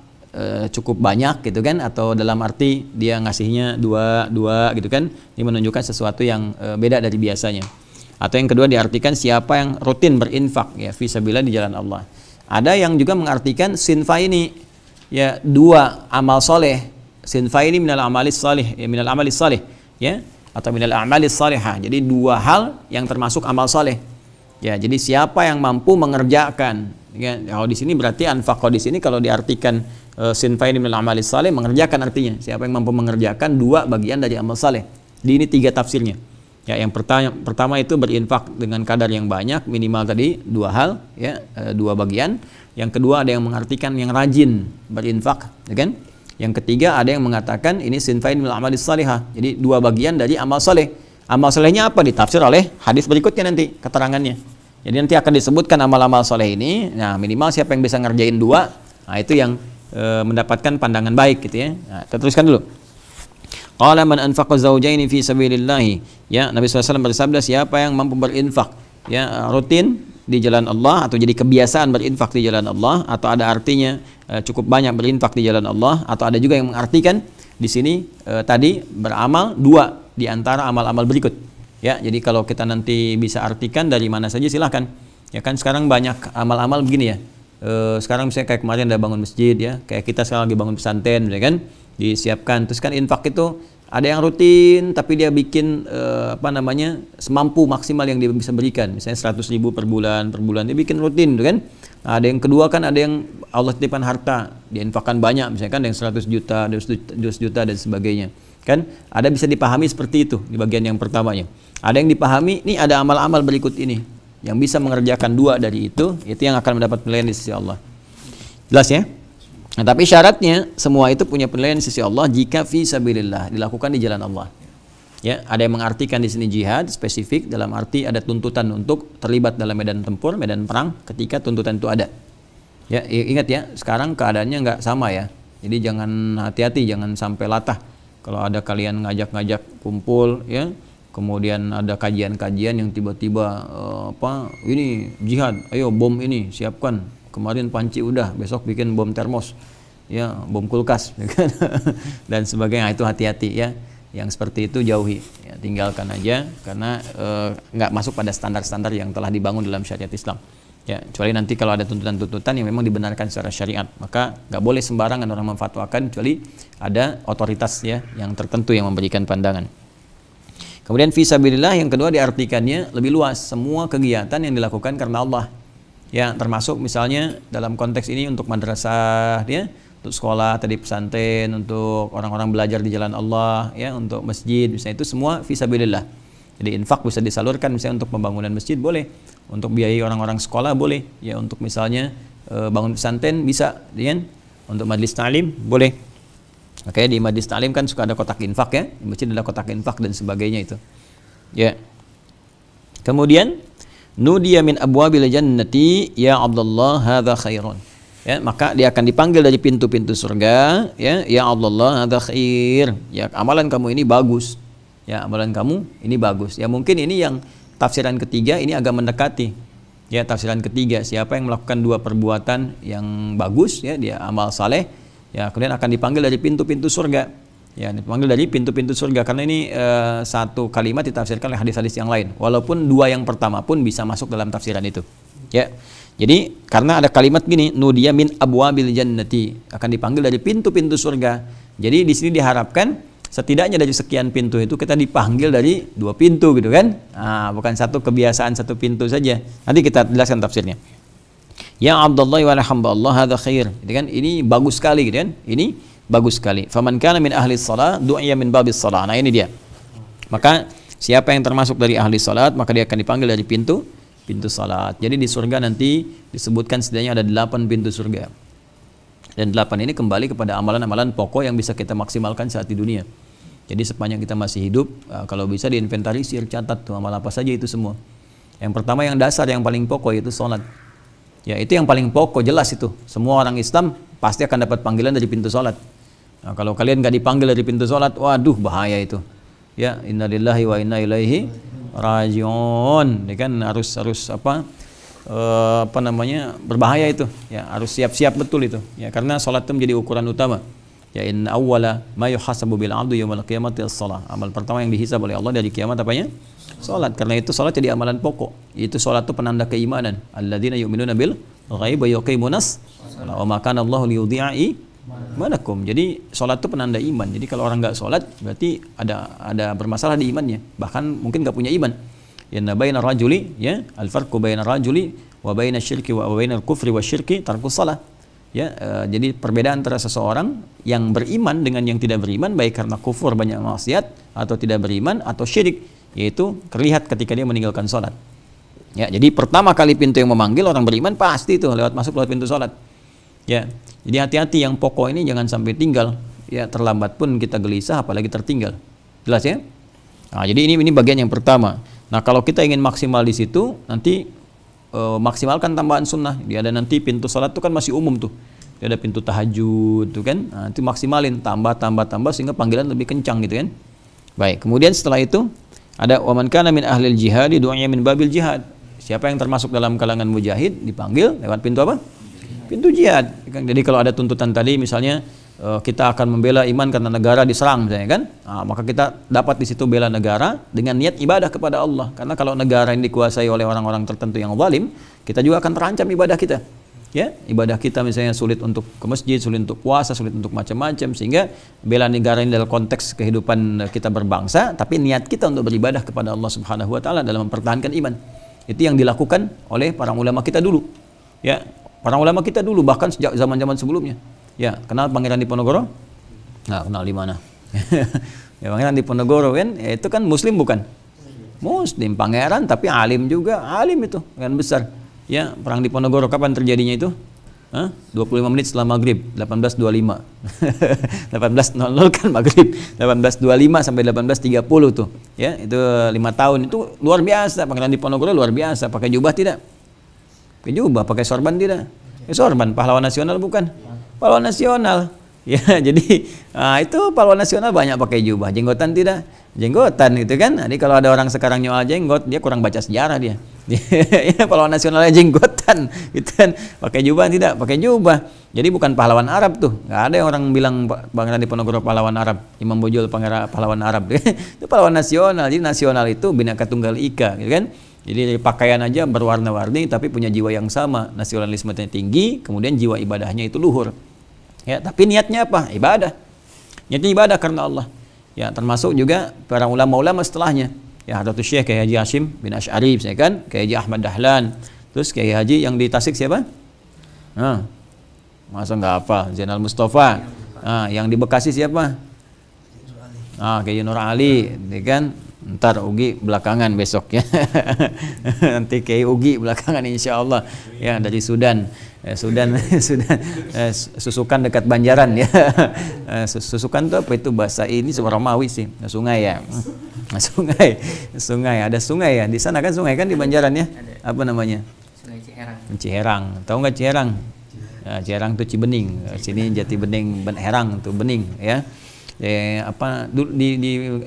cukup banyak gitu kan, atau dalam arti dia ngasihnya dua gitu kan, ini menunjukkan sesuatu yang beda dari biasanya. Atau yang kedua diartikan siapa yang rutin berinfak, ya, fisabilillah di jalan Allah. Ada yang juga mengartikan sinfa ini, ya, dua amal soleh. Sinfa ini minal amalis soleh, ya, minal amalis soleh, ya, atau minal amalis solehah. Jadi dua hal yang termasuk amal soleh. Ya, jadi siapa yang mampu mengerjakan, ya, kalau di sini berarti anfaqo di sini kalau diartikan sinfa ini minal amalis soleh, mengerjakan artinya siapa yang mampu mengerjakan dua bagian dari amal soleh. Di ini tiga tafsirnya. Ya, yang pertama itu berinfak dengan kadar yang banyak, minimal tadi dua hal, ya, dua bagian. Yang kedua ada yang mengartikan yang rajin berinfak, ya kan? Yang ketiga ada yang mengatakan ini sinfain minal amalis salihah. Jadi dua bagian dari amal soleh. Amal solehnya apa? Ditafsir oleh hadis berikutnya nanti keterangannya. Jadi nanti akan disebutkan amal-amal soleh ini. Nah, minimal siapa yang bisa ngerjain dua, nah itu yang mendapatkan pandangan baik gitu ya. Nah, kita teruskan dulu. Qala man anfaqa zawjaini fi sabilillah. Ya, Nabi SAW bersabda siapa yang mampu berinfak, ya, rutin di jalan Allah, atau jadi kebiasaan berinfak di jalan Allah, atau ada artinya cukup banyak berinfak di jalan Allah, atau ada juga yang mengartikan di sini tadi beramal dua di antara amal-amal berikut. Ya, jadi kalau kita nanti bisa artikan dari mana saja silahkan. Ya kan sekarang banyak amal-amal begini ya. Sekarang misalnya kayak kemarin ada bangun masjid ya, kayak kita sekarang lagi bangun pesantren, ya kan, disiapkan. Terus kan infak itu ada yang rutin tapi dia bikin apa namanya, semampu maksimal yang dia bisa berikan, misalnya 100.000 per bulan dia bikin rutin gitu kan. Nah, ada yang kedua kan ada yang Allah titipkan harta, dia infakkan banyak, misalnya kan ada yang 100 juta, 200 juta dan sebagainya kan. Ada bisa dipahami seperti itu di bagian yang pertamanya. Ada yang dipahami nih ada amal-amal berikut ini yang bisa mengerjakan dua dari itu yang akan mendapat penilaian di sisi Allah. Jelas ya? Nah, tapi syaratnya semua itu punya penilaian di sisi Allah jika fi sabilillah, dilakukan di jalan Allah. Ya, ada yang mengartikan di sini jihad spesifik dalam arti ada tuntutan untuk terlibat dalam medan tempur, medan perang ketika tuntutan itu ada. Ya, ingat ya, sekarang keadaannya nggak sama ya. Jadi jangan hati-hati, jangan sampai latah. Kalau ada kalian ngajak-ngajak kumpul ya, kemudian ada kajian-kajian yang tiba-tiba ini jihad, ayo bom ini siapkan. Kemarin panci udah, besok bikin bom termos, ya, bom kulkas, dan sebagainya. Itu hati-hati ya. Yang seperti itu jauhi, ya, tinggalkan aja karena nggak masuk pada standar-standar yang telah dibangun dalam syariat Islam. Ya, kecuali nanti kalau ada tuntutan-tuntutan yang memang dibenarkan secara syariat, maka nggak boleh sembarangan orang memfatwakan kecuali ada otoritas ya yang tertentu yang memberikan pandangan. Kemudian fisabilillah yang kedua diartikannya lebih luas, semua kegiatan yang dilakukan karena Allah. Ya, termasuk misalnya dalam konteks ini untuk madrasah ya, untuk sekolah tadi pesantren, untuk orang-orang belajar di jalan Allah ya, untuk masjid, misalnya itu semua fisabilillah. Jadi infak bisa disalurkan misalnya untuk pembangunan masjid boleh, untuk biayai orang-orang sekolah boleh, ya, untuk misalnya bangun pesantren bisa, ya, untuk majlis ta'lim boleh. Oke, di majlis ta'lim kan suka ada kotak infak ya, di masjid ada kotak infak dan sebagainya itu. Ya. Kemudian nudiya min abwabil jannati ya Abdullah hadza khairun. Ya, maka dia akan dipanggil dari pintu-pintu surga, ya Abdullah hadza khair. Ya, amalan kamu ini bagus. Ya, amalan kamu ini bagus. Ya, mungkin ini yang tafsiran ketiga ini agak mendekati. Ya, tafsiran ketiga, siapa yang melakukan dua perbuatan yang bagus ya, dia amal saleh, ya kemudian akan dipanggil dari pintu-pintu surga. Ya, dipanggil dari pintu-pintu surga karena ini satu kalimat ditafsirkan oleh hadis-hadis yang lain. Walaupun dua yang pertama pun bisa masuk dalam tafsiran itu. Ya. Jadi karena ada kalimat gini, nudiya min abwabil jannati, akan dipanggil dari pintu-pintu surga. Jadi di sini diharapkan setidaknya dari sekian pintu itu kita dipanggil dari 2 pintu gitu kan. Nah, bukan satu kebiasaan 1 pintu saja. Nanti kita jelaskan tafsirnya. Ya Abdullah wa hamdallah hadza khair. Gitu kan? Ini bagus sekali gitu kan. Ini bagus sekali. Faman kana min ahli shalah du'iya min babis shalah. Nah, ini dia. Maka siapa yang termasuk dari ahli salat, maka dia akan dipanggil dari pintu salat. Jadi di surga nanti disebutkan setidaknya ada 8 pintu surga. Dan 8 ini kembali kepada amalan-amalan pokok yang bisa kita maksimalkan saat di dunia. Jadi sepanjang kita masih hidup, kalau bisa diinventarisir, catat tuh amal apa saja itu semua. Yang pertama yang dasar, yang paling pokok itu salat. Ya, itu yang paling pokok, jelas itu. Semua orang Islam pasti akan dapat panggilan dari pintu salat. Nah, kalau kalian nggak dipanggil dari pintu salat, waduh bahaya itu. Ya, innalillahi wa inna ilaihi rajiun. Ya kan harus berbahaya itu. Ya, harus siap-siap betul itu. Ya, karena salat itu menjadi ukuran utama. Ya, inna awwala ma yuhasabu bil 'abdi yaumil qiyamati as-shalah. Amal pertama yang dihisab oleh Allah dari kiamat apanya? Salat. Karena itu salat jadi amalan pokok. Itu salat itu penanda keimanan. Alladzina yu'minuna bil ghaib wa yuqimunas shalah. Wa ma kana Allahu liyudhi'a imanakum. Jadi salat itu penanda iman. Jadi kalau orang enggak salat berarti ada bermasalah di imannya. Bahkan mungkin enggak punya iman. Inna bainar rajuli ya al-farqu bainar rajuli wa bainasy syirki wa bainal kufri wasyirki tarkus shalah. Ya, jadi perbedaan antara seseorang yang beriman dengan yang tidak beriman, baik karena kufur banyak maksiat atau tidak beriman atau syirik, yaitu terlihat ketika dia meninggalkan sholat. Ya, jadi pertama kali pintu yang memanggil orang beriman pasti itu lewat pintu sholat. Ya, jadi hati-hati yang pokok ini jangan sampai tinggal. Ya, terlambat pun kita gelisah, apalagi tertinggal. Jelas ya? Nah, jadi ini bagian yang pertama. Nah, kalau kita ingin maksimal di situ, nanti maksimalkan tambahan sunnah. Dia ada nanti pintu salat itu kan masih umum tuh. Dia ada pintu tahajud tuh kan. Nah, itu maksimalin tambah sehingga panggilan lebih kencang gitu kan. Baik, kemudian setelah itu ada wa man kana min ahlil jihad du'a min babil jihad. Siapa yang termasuk dalam kalangan mujahid dipanggil lewat pintu apa? Pintu jihad. Jadi kalau ada tuntutan tadi misalnya kita akan membela iman karena negara diserang misalnya kan, nah, maka kita dapat di situ bela negara dengan niat ibadah kepada Allah. Karena kalau negara yang dikuasai oleh orang-orang tertentu yang zalim, kita juga akan terancam ibadah kita. Ya, ibadah kita misalnya sulit untuk ke masjid, sulit untuk puasa, sulit untuk macam-macam, sehingga bela negara ini dalam konteks kehidupan kita berbangsa, tapi niat kita untuk beribadah kepada Allah Subhanahu wa taala dalam mempertahankan iman. Itu yang dilakukan oleh para ulama kita dulu. Ya, para ulama kita dulu bahkan sejak zaman-zaman sebelumnya. Ya, kenal Pangeran Diponegoro? Nggak kenal di mana? Ya, Pangeran Diponegoro kan, ya, itu kan Muslim bukan? Muslim, pangeran tapi alim juga, alim itu kan besar. Ya, perang Diponegoro kapan terjadinya itu? 25 menit setelah maghrib, 1825. 18.00 kan maghrib, 1825 sampai 1830 tuh. Ya, itu 5 tahun itu luar biasa. Pangeran Diponegoro luar biasa. Pakai jubah tidak? Pakai jubah, pakai sorban tidak? Sorban, pahlawan nasional bukan? Pahlawan nasional, ya jadi itu pahlawan nasional banyak pakai jubah, jenggotan tidak, jenggotan gitu kan. Jadi kalau ada orang sekarang nyoal jenggot, dia kurang baca sejarah dia. Ya, pahlawan nasionalnya jenggotan, gitu kan. Pakai jubah tidak, pakai jubah. Jadi bukan pahlawan Arab tuh, nggak ada yang orang bilang Pangeran Diponegoro pahlawan Arab, Imam Bonjol pahlawan Arab. Itu pahlawan nasional. Jadi nasional itu Bhinneka Tunggal Ika, gitu kan. Jadi dari pakaian aja berwarna-warni tapi punya jiwa yang sama, nasionalismenya tinggi, kemudian jiwa ibadahnya itu luhur. Ya, tapi niatnya apa? Ibadah. Niatnya ibadah karena Allah. Ya, termasuk juga para ulama-ulama setelahnya. Ya, Hadratus Syekh Kiai Haji Hashim bin Asy'ari, saya kan, Kiai Haji Ahmad Dahlan. Terus Kiai Haji yang di Tasik siapa? Masa nggak hafal? Zainal Mustafa. Yang di Bekasi siapa? Kiai Nur Ali, ya kan? Ntar Ugi belakangan besok ya. Nanti Kiai Ugi belakangan insya Allah ya, dari Sudan. Susukan dekat Banjaran ya. Susukan itu apa itu bahasa ini Romawi sih, sungai ya. Sungai ada sungai ya di sana kan, sungai kan di Banjaran ya. Apa namanya? Sungai Ciherang. Ciherang, tahu nggak Ciherang? Ya, Ciherang itu Cibening, sini Jati Bening, Herang itu Bening ya. Di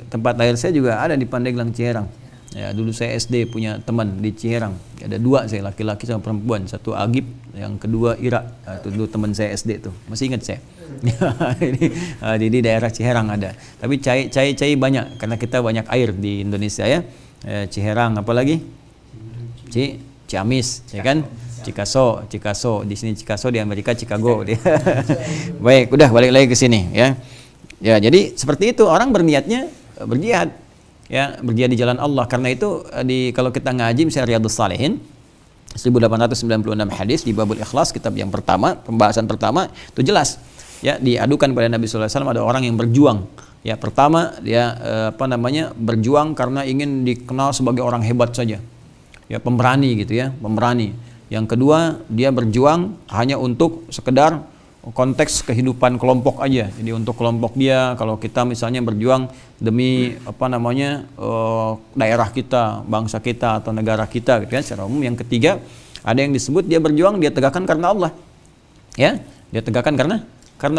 tempat lahir saya juga ada di Pandeglang Ciherang. Ya, dulu saya SD punya teman di Ciherang. Ada 2 saya, laki-laki sama perempuan. Satu Agib, yang kedua Ira. Itu dulu teman saya SD tuh. Masih ingat saya. Di daerah Ciherang ada. Tapi cai banyak karena kita banyak air di Indonesia ya. Ciherang apalagi? Ciamis, ya kan? Chicago. Di sini Chicago, di Amerika Chicago. Baik, udah balik lagi ke sini ya. Ya, jadi seperti itu orang berniatnya berjihad, ya, berjihad di jalan Allah. Karena itu kalau kita ngaji misalnya Riyadhus Shalihin 1896 hadis di babul ikhlas, kitab yang pertama, pembahasan pertama itu jelas, ya, diadukan pada Nabi sallallahu alaihi wasallam ada orang yang berjuang. Ya, pertama dia berjuang karena ingin dikenal sebagai orang hebat saja. Ya, pemberani gitu ya, pemberani. Yang kedua, dia berjuang hanya untuk sekedar konteks kehidupan kelompok aja. Jadi untuk kelompok dia, kalau kita misalnya berjuang demi daerah kita, bangsa kita atau negara kita gitu kan secara umum. Yang ketiga, ada yang disebut dia berjuang, dia tegakkan karena Allah. Ya, dia tegakkan karena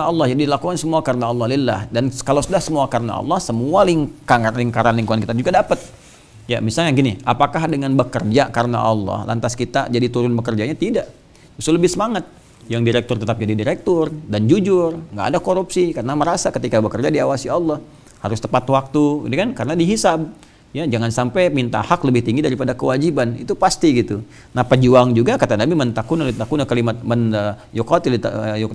Allah. Jadi lakukan semua karena Allah, lillah. Dan kalau sudah semua karena Allah, semua lingkaran lingkungan kita juga dapat. Ya, misalnya gini, apakah dengan bekerja karena Allah lantas kita jadi turun bekerjanya? Tidak. Justru lebih semangat. Yang direktur tetap jadi direktur dan jujur, nggak ada korupsi karena merasa ketika bekerja diawasi Allah, harus tepat waktu, ini kan karena dihisab. Ya, jangan sampai minta hak lebih tinggi daripada kewajiban, itu pasti gitu. Nah, pejuang juga kata Nabi,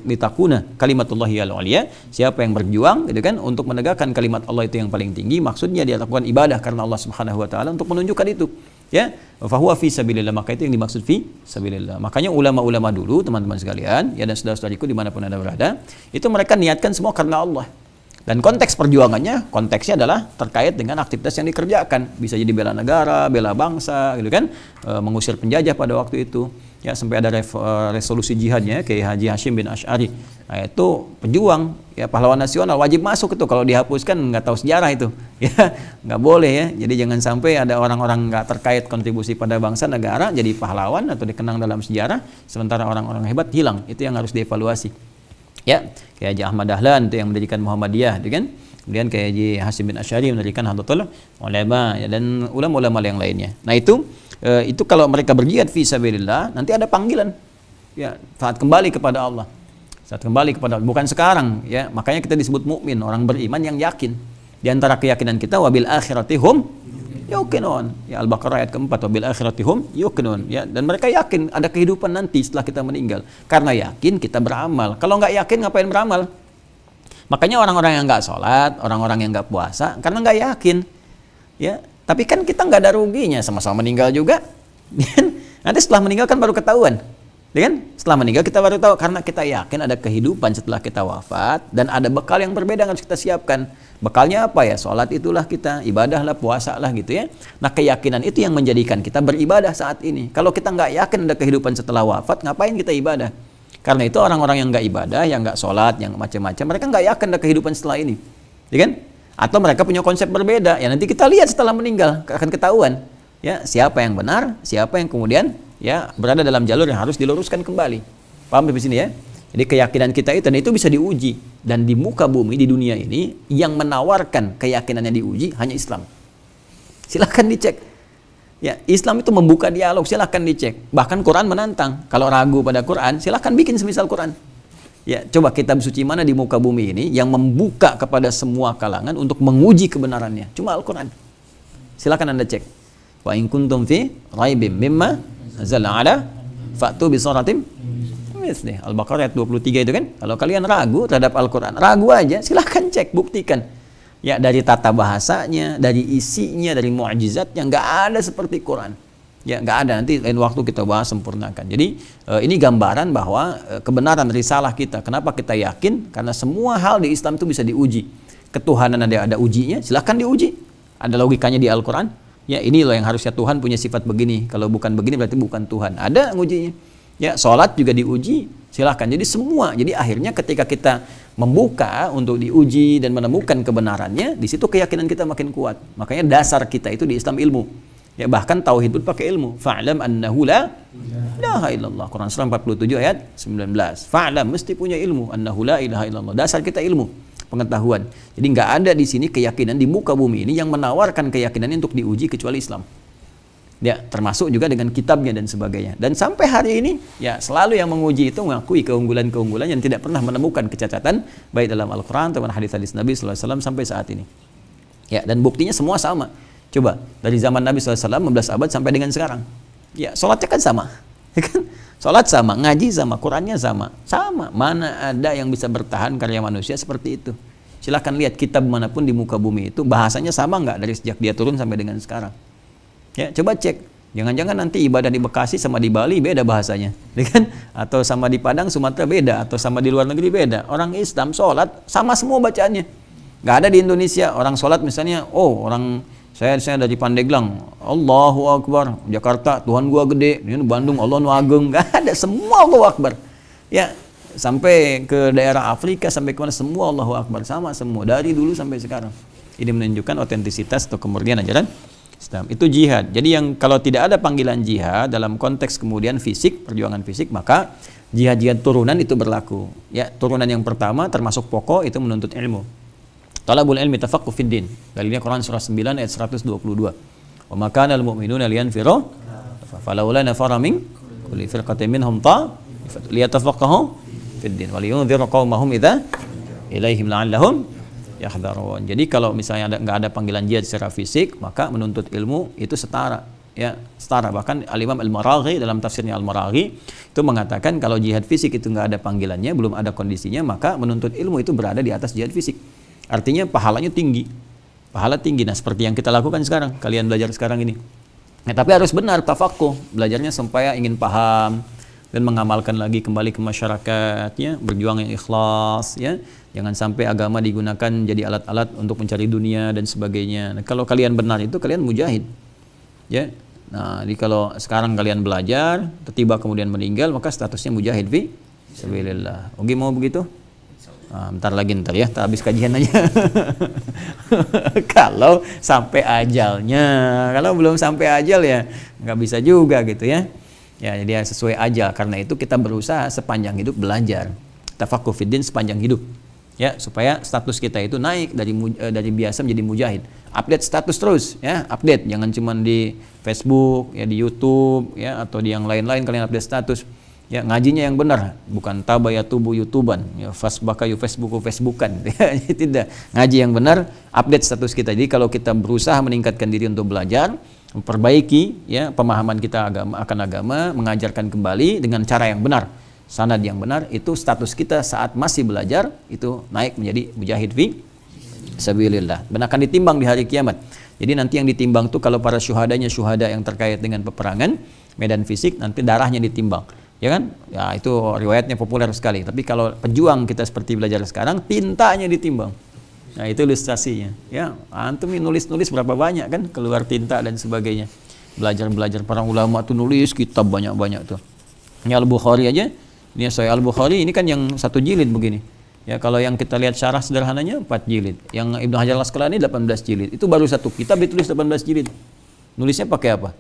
litakuna kalimatullahi al-ulya, siapa yang berjuang gitu kan untuk menegakkan kalimat Allah itu yang paling tinggi, maksudnya dia lakukan ibadah karena Allah Subhanahu wa taala untuk menunjukkan itu. Ya, fahuwa fi sabilillah, maka itu yang dimaksud fi sabilillah. Makanya ulama-ulama dulu, teman-teman sekalian, ya, dan saudara-saudariku dimanapun Anda berada, itu mereka niatkan semua karena Allah. Dan konteks perjuangannya, konteksnya adalah terkait dengan aktivitas yang dikerjakan. Bisa jadi bela negara, bela bangsa, gitu kan, mengusir penjajah pada waktu itu. Ya, sampai ada resolusi jihadnya, kayak Haji Hashim bin Asy'ari. Nah, itu pejuang, ya, pahlawan nasional, wajib masuk itu. Kalau dihapuskan nggak tahu sejarah itu, ya, nggak boleh ya. Jadi jangan sampai ada orang-orang nggak terkait kontribusi pada bangsa negara jadi pahlawan atau dikenang dalam sejarah, sementara orang-orang hebat hilang. Itu yang harus dievaluasi. Ya, kayak Haji Ahmad Dahlan itu yang mendirikan Muhammadiyah, gitu kan. Kemudian kayak Haji Hashim bin Asy'ari mendirikan Nahdlatul Ulama, ya, dan ulama-ulama yang lainnya. Nah, itu kalau mereka berjihad fi sabilillah, nanti ada panggilan. Ya, saat kembali kepada Allah. Saat kembali kepada Allah, bukan sekarang, ya. Makanya kita disebut mukmin, orang beriman yang yakin. Di antara keyakinan kita, wabil akhirati hum yuqinun. Ya, Al-Baqarah ayat keempat, wabil akhirati hum yuqinun. Ya, dan mereka yakin ada kehidupan nanti setelah kita meninggal. Karena yakin kita beramal. Kalau nggak yakin ngapain beramal? Makanya orang-orang yang nggak sholat, orang-orang yang nggak puasa, karena nggak yakin. Ya, tapi kan kita nggak ada ruginya, sama-sama meninggal juga. Nanti setelah meninggal kan baru ketahuan. Ya kan? Setelah meninggal kita baru tahu, karena kita yakin ada kehidupan setelah kita wafat dan ada bekal yang berbeda yang harus kita siapkan. Bekalnya apa ya? Sholat itulah kita, ibadahlah, puasa lah gitu ya. Nah, keyakinan itu yang menjadikan kita beribadah saat ini. Kalau kita nggak yakin ada kehidupan setelah wafat, ngapain kita ibadah? Karena itu orang-orang yang nggak ibadah, yang nggak sholat, yang macam-macam, mereka nggak yakin ada kehidupan setelah ini, ya kan? Atau mereka punya konsep berbeda. Ya, nanti kita lihat setelah meninggal akan ketahuan. Ya, siapa yang benar, siapa yang kemudian ya berada dalam jalur yang harus diluruskan kembali. Paham di sini ya? Jadi keyakinan kita itu, dan itu bisa diuji. Dan di muka bumi di dunia ini yang menawarkan keyakinannya diuji hanya Islam. Silahkan dicek. Ya, Islam itu membuka dialog, silahkan dicek. Bahkan Quran menantang. Kalau ragu pada Quran, silahkan bikin semisal Quran. Ya, coba kitab suci mana di muka bumi ini yang membuka kepada semua kalangan untuk menguji kebenarannya? Cuma Al-Quran. Silahkan Anda cek. Wa in kuntum fi raibim mimma nazala ala fa'tu bi suratim mithli. Al-Baqarah ayat 23 itu kan. Kalau kalian ragu terhadap Al-Quran, ragu aja, silahkan cek, buktikan. Ya, dari tata bahasanya, dari isinya, dari mu'jizatnya, nggak ada seperti Quran. Ya, nggak ada. Nanti lain waktu kita bahas, sempurnakan. Jadi ini gambaran bahwa kebenaran risalah kita. Kenapa kita yakin? Karena semua hal di Islam itu bisa diuji. Ketuhanan ada ujinya, silahkan diuji. Ada logikanya di Al-Quran. Ya, ini loh yang harusnya Tuhan punya sifat begini. Kalau bukan begini berarti bukan Tuhan. Ada ngujinya. Ya, sholat juga diuji, silahkan. Jadi semua. Jadi akhirnya ketika kita membuka untuk diuji dan menemukan kebenarannya, di situ keyakinan kita makin kuat. Makanya dasar kita itu di Islam ilmu. Ya, bahkan tauhid pun pakai ilmu. Fa'lam annahu la ilaha illallah. Quran surah 47 ayat 19. Fa'lam, mesti punya ilmu. Annahu la ilaha illallah. Dasar kita ilmu, pengetahuan. Jadi nggak ada di sini keyakinan di muka bumi ini yang menawarkan keyakinannya untuk diuji kecuali Islam. Ya, termasuk juga dengan kitabnya dan sebagainya. Dan sampai hari ini, ya, selalu yang menguji itu mengakui keunggulan-keunggulan yang tidak pernah menemukan kecacatan baik dalam Al-Quran atau hadis-hadis Nabi SAW sampai saat ini. Ya, dan buktinya semua sama. Coba, dari zaman Nabi SAW 15 abad sampai dengan sekarang. Ya, sholatnya kan sama. Ya kan? Sholat sama, ngaji sama, Qurannya sama. Sama. Mana ada yang bisa bertahan karya manusia seperti itu? Silahkan lihat kitab manapun di muka bumi itu bahasanya sama nggak dari sejak dia turun sampai dengan sekarang. Ya, coba cek. Jangan-jangan nanti ibadah di Bekasi sama di Bali beda bahasanya, ya kan? Atau sama di Padang, Sumatera beda, atau sama di luar negeri beda. Orang Islam sholat sama semua bacaannya. Nggak ada di Indonesia orang sholat misalnya, oh orang saya dari Pandeglang, Allahu Akbar, Jakarta Tuhan gua gede, ini Bandung Allah nu agung, nggak ada, semua Allahu Akbar. Ya, sampai ke daerah Afrika, sampai kemana semua Allahu Akbar, sama semua dari dulu sampai sekarang. Ini menunjukkan otentisitas atau kemurnian ajaran Islam. Itu jihad. Jadi yang kalau tidak ada panggilan jihad dalam konteks kemudian fisik, perjuangan fisik, maka jihad-jihad turunan itu berlaku. Ya, turunan yang pertama termasuk pokok itu menuntut ilmu. Talabul ilmi tafaqquh fid din. Dalilnya Quran surah 9 ayat 122. Wa ma kana al mu'minuna liyanfiru falawla nafara min kulli firqatin minhum liyatafaqahu fid din wa liyunziru qaumahum idza ilaihim la'allahum yahdharun. Jadi kalau misalnya nggak ada panggilan jihad secara fisik, maka menuntut ilmu itu setara, ya setara. Bahkan Al-Imam Al-Maraghi dalam tafsirnya Al-Maraghi itu mengatakan kalau jihad fisik itu nggak ada panggilannya, belum ada kondisinya, maka menuntut ilmu itu berada di atas jihad fisik. Artinya pahalanya tinggi, pahala tinggi. Nah seperti yang kita lakukan sekarang, kalian belajar sekarang ini. Nah, tapi harus benar tafaqquh, belajarnya supaya ingin paham dan mengamalkan lagi kembali ke masyarakatnya, berjuang yang ikhlas, ya. Jangan sampai agama digunakan jadi alat-alat untuk mencari dunia dan sebagainya. Nah, kalau kalian benar itu kalian mujahid, ya. Nah, jadi kalau sekarang kalian belajar, tiba kemudian meninggal, maka statusnya mujahid fi sabilillah. Oke, mau begitu? Nah, bentar lagi ya, tak habis kajian aja. Kalau sampai ajalnya, kalau belum sampai ajal ya nggak bisa juga gitu ya. Ya, jadi sesuai ajal. Karena itu kita berusaha sepanjang hidup belajar. Tafaqquh fiddin sepanjang hidup. Ya, supaya status kita itu naik dari biasa menjadi mujahid. Update status terus, ya, update. Jangan cuma di Facebook, ya di YouTube, ya atau di yang lain-lain kalian update status. Ya, ngajinya yang benar, bukan tabayatubu YouTuban, ya fasbaka Facebookan. Ya, tidak. Ngaji yang benar, update status kita. Jadi kalau kita berusaha meningkatkan diri untuk belajar, memperbaiki ya pemahaman kita akan agama, mengajarkan kembali dengan cara yang benar, sanad yang benar, itu status kita saat masih belajar itu naik menjadi mujahid fi sabilillah. Dan akan ditimbang di hari kiamat. Jadi nanti yang ditimbang tuh kalau para syuhada yang terkait dengan peperangan, medan fisik, nanti darahnya ditimbang. Ya kan? Ya itu riwayatnya populer sekali. Tapi kalau pejuang kita seperti belajar sekarang, tintanya ditimbang. Nah itu ilustrasinya. Ya, antum nulis-nulis berapa banyak kan, keluar tinta dan sebagainya. Belajar para ulama tuh nulis kitab banyak-banyak tuh. Ini Al-Bukhari aja. Ini Sahih Al-Bukhari ini kan yang 1 jilid begini. Ya kalau yang kita lihat syarah sederhananya 4 jilid. Yang Ibnu Hajar Al-Asqalani 18 jilid. Itu baru satu kitab ditulis 18 jilid. Nulisnya pakai apa?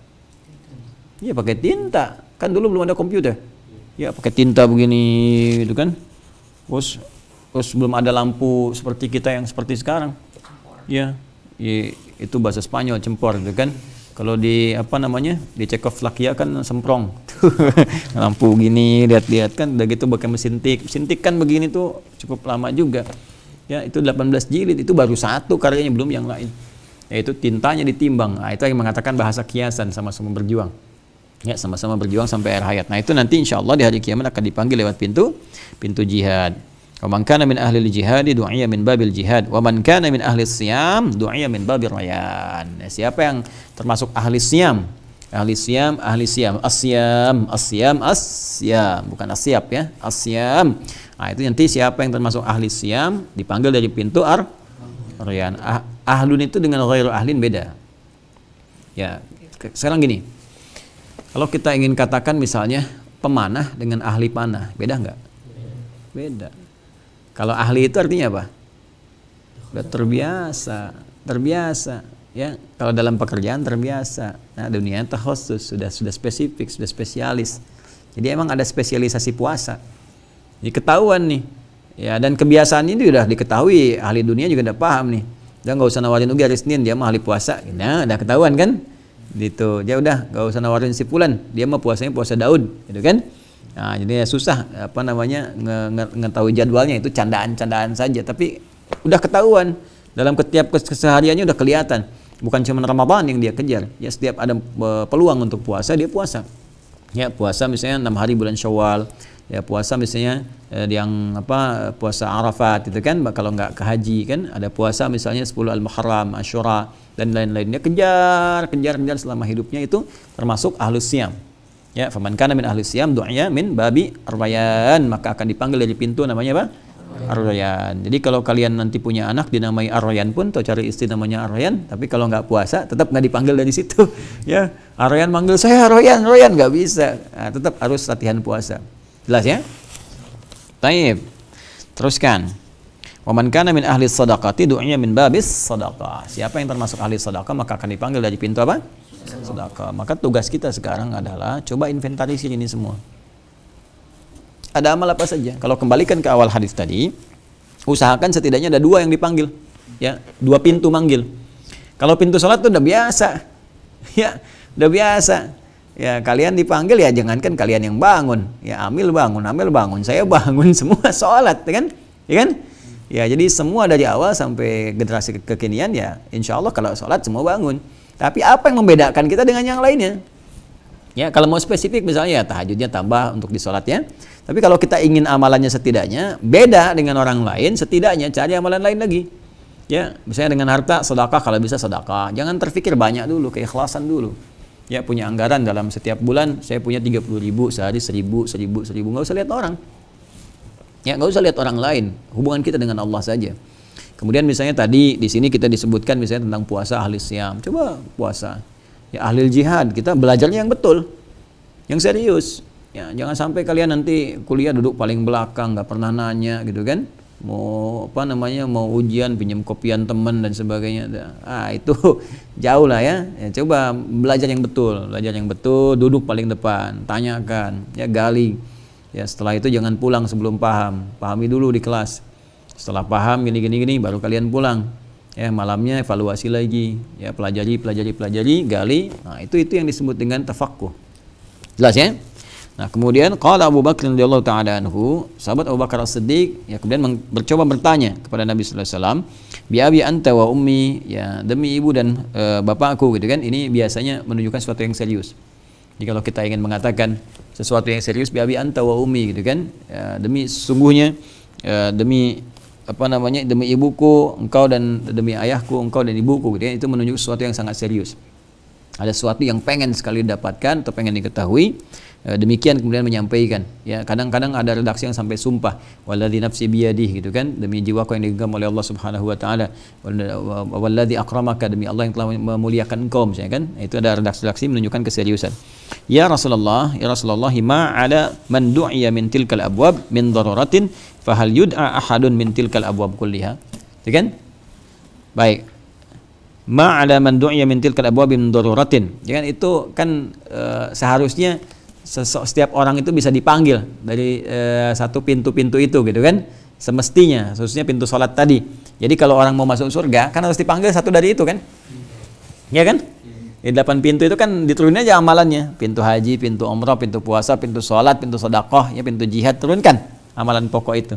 Iya pakai tinta. Kan dulu belum ada komputer. Ya pakai tinta begini gitu kan. Terus belum ada lampu seperti kita yang seperti sekarang. Ya, itu bahasa Spanyol cempor gitu kan. Kalau di di Cekoslovakia kan semprong. Lampu gini, lihat-lihat kan udah gitu pakai mesin tik. Mesin tik kan begini tuh cukup lama juga. Ya, itu 18 jilid, itu baru satu karyanya, belum yang lain. Yaitu tintanya ditimbang. Nah, itu yang mengatakan bahasa kiasan, sama-sama berjuang. Ya, sama-sama berjuang sampai akhir hayat. Nah, itu nanti insya Allah di hari kiamat akan dipanggil lewat pintu jihad. Wa man kana min ahli al-jihad du'iya min babil jihad wa man kana min ahli siyam du'iya min babir rayyan. Nah, siapa yang termasuk ahli siyam? Ahli siyam, asyam, bukan asyap ya, asyam. Nah, itu nanti siapa yang termasuk ahli siyam dipanggil dari pintu rayyan. Ahlun itu dengan ghairu ahlin beda. Ya, sekarang gini. Kalau kita ingin katakan misalnya pemanah dengan ahli panah, beda nggak? Beda. Kalau ahli itu artinya apa? Sudah terbiasa, ya. Kalau dalam pekerjaan terbiasa. Nah, dunia takhusus sudah spesifik, sudah spesialis. Jadi emang ada spesialisasi puasa. Jadi ketahuan nih. Ya, dan kebiasaan ini udah diketahui, ahli dunia juga udah paham nih. Udah nggak usah nawarin ugi hari Senin, dia mah ahli puasa. Nah, udah ketahuan kan? Gitu. Dia udah nggak usah nawarin si fulan, dia mah puasanya puasa Daud, gitu kan? Nah, jadi ya susah ngetahui jadwalnya, itu candaan-candaan saja, tapi udah ketahuan dalam setiap kesehariannya udah kelihatan. Bukan cuma Ramadan yang dia kejar, ya setiap ada peluang untuk puasa dia puasa. Ya puasa misalnya 6 hari bulan Syawal, Ya puasa misalnya yang apa puasa Arafat itu kan, kalau nggak ke haji kan ada puasa misalnya 10 Al-Muharram, Asyura dan lain-lainnya, kejar selama hidupnya, itu termasuk ahlus siyam. Ya, faman kana min ahlus siyam du'ya min babi ar-rayyan, maka akan dipanggil dari pintu namanya apa? Ar-rayyan. Jadi kalau kalian nanti punya anak dinamai Ar-rayyan pun, atau cari istri namanya Ar-rayyan, tapi kalau nggak puasa tetap nggak dipanggil dari situ. Ya, Ar-rayyan manggil saya Ar-rayyan nggak bisa. Nah, tetap harus latihan puasa. Jelas ya? Taib. Teruskan. Wa man kana min ahli shadaqati du'ya min babis shadaqah. Siapa yang termasuk ahli sedekah maka akan dipanggil dari pintu apa? Sedekah. Maka tugas kita sekarang adalah coba inventarisir ini semua. Ada amal apa saja? Kalau kembalikan ke awal hadis tadi, usahakan setidaknya ada 2 yang dipanggil. Ya, 2 pintu manggil. Kalau pintu salat itu udah biasa. Ya, udah biasa. Ya, kalian dipanggil ya jangankan kalian yang bangun. Ya, Amil bangun, saya bangun semua sholat, ya kan? Ya kan? Ya, jadi semua dari awal sampai generasi kekinian ya, insya Allah kalau sholat semua bangun. Tapi apa yang membedakan kita dengan yang lainnya? Ya, kalau mau spesifik misalnya ya tahajudnya tambah untuk di sholatnya. Tapi kalau kita ingin amalannya setidaknya beda dengan orang lain, setidaknya cari amalan lain lagi. Ya, misalnya dengan harta sedekah, kalau bisa sedekah. Jangan terfikir banyak dulu, keikhlasan dulu. Ya, punya anggaran dalam setiap bulan saya punya 30.000, sehari 1.000, nggak usah lihat orang. Ya, nggak usah lihat orang lain. Hubungan kita dengan Allah saja. Kemudian misalnya tadi di sini kita disebutkan misalnya tentang puasa ahli siyam. Coba puasa. Ya, ahli jihad, kita belajarnya yang betul, yang serius. Ya, jangan sampai kalian nanti kuliah duduk paling belakang, nggak pernah nanya gitu kan. Mau apa namanya, mau ujian pinjam kopian teman dan sebagainya. Itu jauh lah ya. Coba belajar yang betul, duduk paling depan, tanyakan, ya gali. Ya, setelah itu jangan pulang sebelum pahami dulu di kelas. Setelah paham gini baru kalian pulang. Ya, malamnya evaluasi lagi, ya pelajari, gali. Nah, itu yang disebut dengan tafaqquh. Jelas ya? Nah, kemudian qala Abu Bakar radhiyallahu taala anhu, sahabat Abu Bakar As-Siddiq ya kemudian mencoba bertanya kepada Nabi sallallahu alaihi wasallam, bi abi anta wa ummi, ya demi ibu dan bapakku gitu kan. Ini biasanya menunjukkan sesuatu yang serius. Jadi kalau kita ingin mengatakan sesuatu yang serius, bi abi anta wa ummi gitu kan, ya, demi sesungguhnya demi apa namanya, demi ibuku engkau, dan demi ayahku engkau dan ibuku gitu ya, itu menunjukkan sesuatu yang sangat serius. Ada sesuatu yang pengen sekali didapatkan atau pengen diketahui. Demikian kemudian menyampaikan. Ya, kadang-kadang ada redaksi yang sampai sumpah, walladzi nafsi biyadihi gitu kan, demi jiwaku yang digenggam oleh Allah Subhanahu wa taala, walladzi akramaka, demi Allah yang telah memuliakan engkau misalnya kan. Itu ada redaksi-redaksi menunjukkan keseriusan. Ya Rasulullah ma ala man du'iya min tilkal abwab min daruratin fahal yud'a ahadun min tilkal abwab kulliha. Itu kan? Baik. Ma ala man du'iya min tilkal abwab min daruratin. Ya kan, itu kan seharusnya setiap orang itu bisa dipanggil dari satu pintu-pintu itu gitu kan, semestinya, khususnya pintu sholat tadi. Jadi kalau orang mau masuk surga kan harus dipanggil satu dari itu kan, ya kan? Di 8 pintu itu kan diturunin aja amalannya, pintu haji, pintu umrah, pintu puasa, pintu sholat, pintu sedekah, ya pintu jihad, turunkan amalan pokok itu.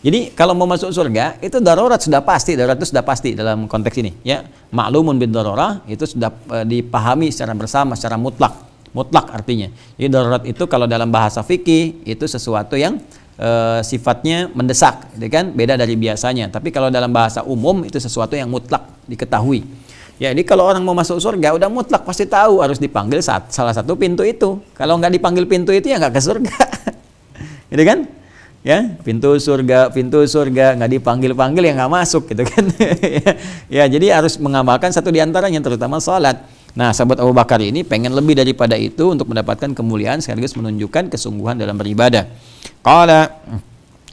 Jadi kalau mau masuk surga itu darurat sudah pasti, darurat itu sudah pasti dalam konteks ini ya. Ma'lumun bid darurah itu sudah dipahami secara bersama, secara mutlak artinya. Jadi darurat itu kalau dalam bahasa fikih itu sesuatu yang sifatnya mendesak, gitu kan? Beda dari biasanya. Tapi kalau dalam bahasa umum itu sesuatu yang mutlak diketahui. Ya, jadi kalau orang mau masuk surga udah mutlak pasti tahu harus dipanggil salah satu pintu itu. Kalau nggak dipanggil pintu itu ya nggak ke surga. Gitu kan? Ya, pintu surga nggak dipanggil ya nggak masuk gitu kan. Ya, jadi harus mengamalkan satu diantaranya, terutama sholat. Nah, sahabat Abu Bakar ini pengen lebih daripada itu untuk mendapatkan kemuliaan sekaligus menunjukkan kesungguhan dalam beribadah. Qala,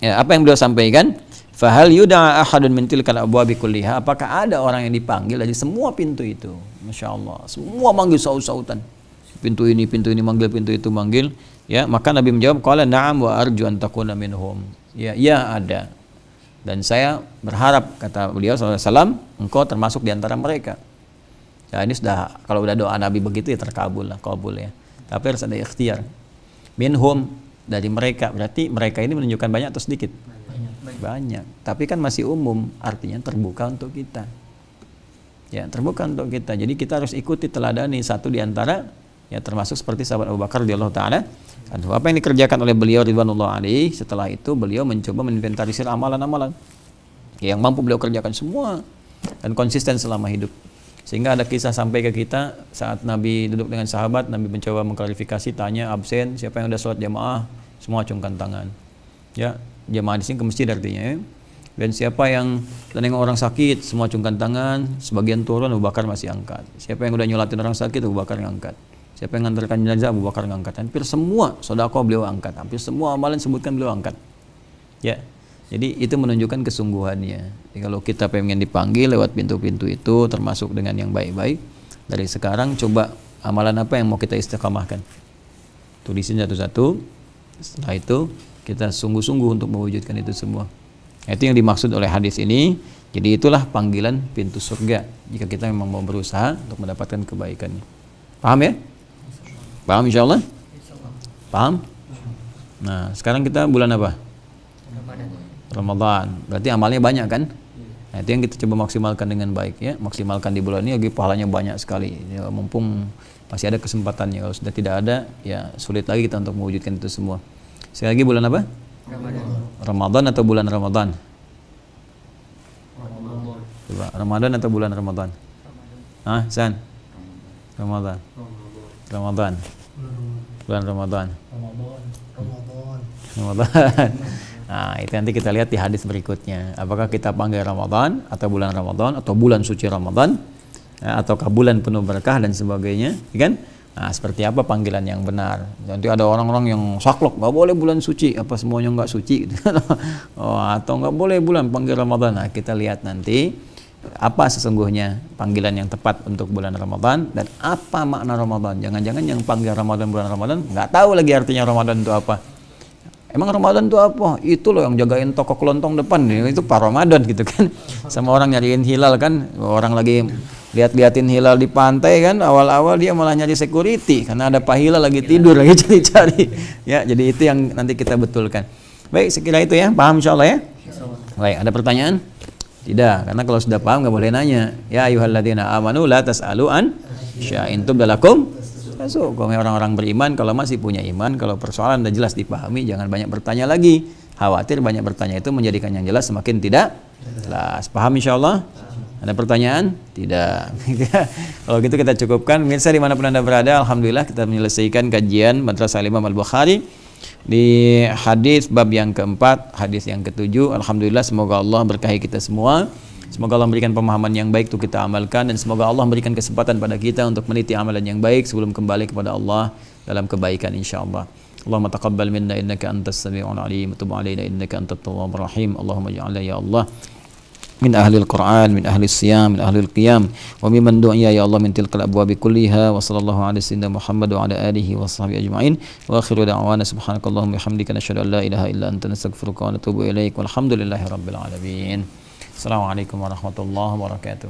ya, apa yang beliau sampaikan? Fahal yud'a ahadun min tilkal abwabi kulliha, apakah ada orang yang dipanggil dari semua pintu itu? Masya Allah, semua manggil saut-sautan. Pintu ini manggil, pintu itu manggil. Ya, maka Nabi menjawab, qala na'am wa arju an takuna minhum. Ya, ada. Dan saya berharap, kata beliau sallallahu alaihi wasallam, engkau termasuk di antara mereka. Ya, ini sudah, kalau udah doa Nabi begitu ya terkabul lah, kabul ya. Tapi harus ada ikhtiar. Minhum, dari mereka, berarti mereka ini menunjukkan banyak atau sedikit? Banyak. Tapi kan masih umum, artinya terbuka untuk kita. Ya, terbuka untuk kita. Jadi kita harus ikuti, teladani satu di antara Ya, termasuk seperti sahabat Abu Bakar radhiyallahu taala. Apa yang dikerjakan oleh beliau ridwanullah alaihi, setelah itu beliau mencoba menginventarisir amalan-amalan yang mampu beliau kerjakan semua dan konsisten selama hidup. Sehingga ada kisah sampai ke kita saat Nabi duduk dengan sahabat, Nabi mencoba mengklarifikasi, tanya absen, siapa yang sudah sholat jamaah, semua acungkan tangan. Ya, jamaah di sini ke masjid artinya ya. Dan siapa yang nengok orang sakit, semua acungkan tangan, sebagian turun, Abu Bakar masih angkat. Siapa yang udah nyolatin orang sakit, Abu Bakar ngangkat. Siapa yang ngantarkan jenazah, Abu Bakar ngangkat. Hampir semua sedekah beliau angkat, hampir semua amalan sebutkan beliau angkat. Ya. Jadi itu menunjukkan kesungguhannya. Jadi kalau kita pengen dipanggil lewat pintu-pintu itu, termasuk dengan yang baik-baik, dari sekarang coba amalan apa yang mau kita istiqamahkan. Tulisin satu-satu. Setelah itu kita sungguh-sungguh untuk mewujudkan itu semua. Itu yang dimaksud oleh hadis ini. Jadi itulah panggilan pintu surga jika kita memang mau berusaha untuk mendapatkan kebaikannya. Paham ya? Paham insyaallah? Paham? Nah, sekarang kita bulan apa? Ramadan. Berarti amalnya banyak kan? Nah, itu yang kita coba maksimalkan dengan baik ya. Maksimalkan di bulan ini lagi pahalanya banyak sekali. Ya, mumpung masih ada kesempatannya. Kalau sudah tidak ada, ya sulit lagi kita untuk mewujudkan itu semua. Sekali lagi bulan apa? Ramadan atau bulan Ramadan? Coba, Ramadan atau bulan Ramadan? Ah, San? Ramadan. Ramadan. Bulan Ramadan. Ramadan. Nah, itu nanti kita lihat di hadis berikutnya. Apakah kita panggil Ramadan atau bulan Ramadan atau bulan suci Ramadan, ya, ataukah bulan penuh berkah dan sebagainya, kan? Nah, seperti apa panggilan yang benar? Nanti ada orang-orang yang saklek, nggak boleh bulan suci, apa semuanya nggak suci, gitu. Atau nggak boleh bulan panggil Ramadan. Nah, kita lihat nanti apa sesungguhnya panggilan yang tepat untuk bulan Ramadan dan apa makna Ramadan. Jangan-jangan yang panggil Ramadan bulan Ramadan nggak tahu lagi artinya Ramadan itu apa. Emang Ramadan itu apa? Itu loh yang jagain toko kelontong depan, itu Pak Ramadan gitu kan. Sama orang nyariin hilal kan, orang lagi lihat-liatin hilal di pantai kan, awal-awal dia malah nyari security karena ada Pak Hilal lagi tidur, lagi cari-cari. Ya, jadi itu yang nanti kita betulkan. Baik, sekira itu ya, paham insyaallah ya? Baik, ada pertanyaan? Tidak, karena kalau sudah paham nggak boleh nanya. Ya ayyuhalladzina amanu la tas'alu an syai'in tubdalakum. Masuk, kalau orang-orang beriman, kalau masih punya iman, kalau persoalan sudah jelas dipahami, jangan banyak bertanya lagi. Khawatir banyak bertanya itu menjadikan yang jelas semakin tidak jelas. Paham insyaallah? Ada pertanyaan? Tidak. Kalau gitu kita cukupkan. Mirsa dimanapun Anda berada, alhamdulillah kita menyelesaikan kajian Madrasah Imam Al-Bukhari di hadis bab yang keempat, hadis yang ketujuh. Alhamdulillah, semoga Allah berkahi kita semua. Semoga Allah memberikan pemahaman yang baik untuk kita amalkan, dan semoga Allah memberikan kesempatan pada kita untuk meniti amalan yang baik sebelum kembali kepada Allah dalam kebaikan insyaallah. Allahumma taqabbal minna innaka antas sami'ul alim, tub 'alaina innaka antat tawwabur rahim. Allahumma ij'alna ya Allah min ahli al-Qur'an, min ahli siyam, min ahli al-qiyam, wa mimman du'iya ya Allah min tilkal abwabi kulliha. Wa sallallahu ala sayyidina Muhammad wa ala alihi wa sahbihi ajma'in. Wa akhiru da'wana subhanakallahumma bihamdika nashhadu an la ilaha illa anta nastaghfiruka wa natubu ilaik. Walhamdulillahi rabbil alamin. Assalamualaikum warahmatullahi wabarakatuh.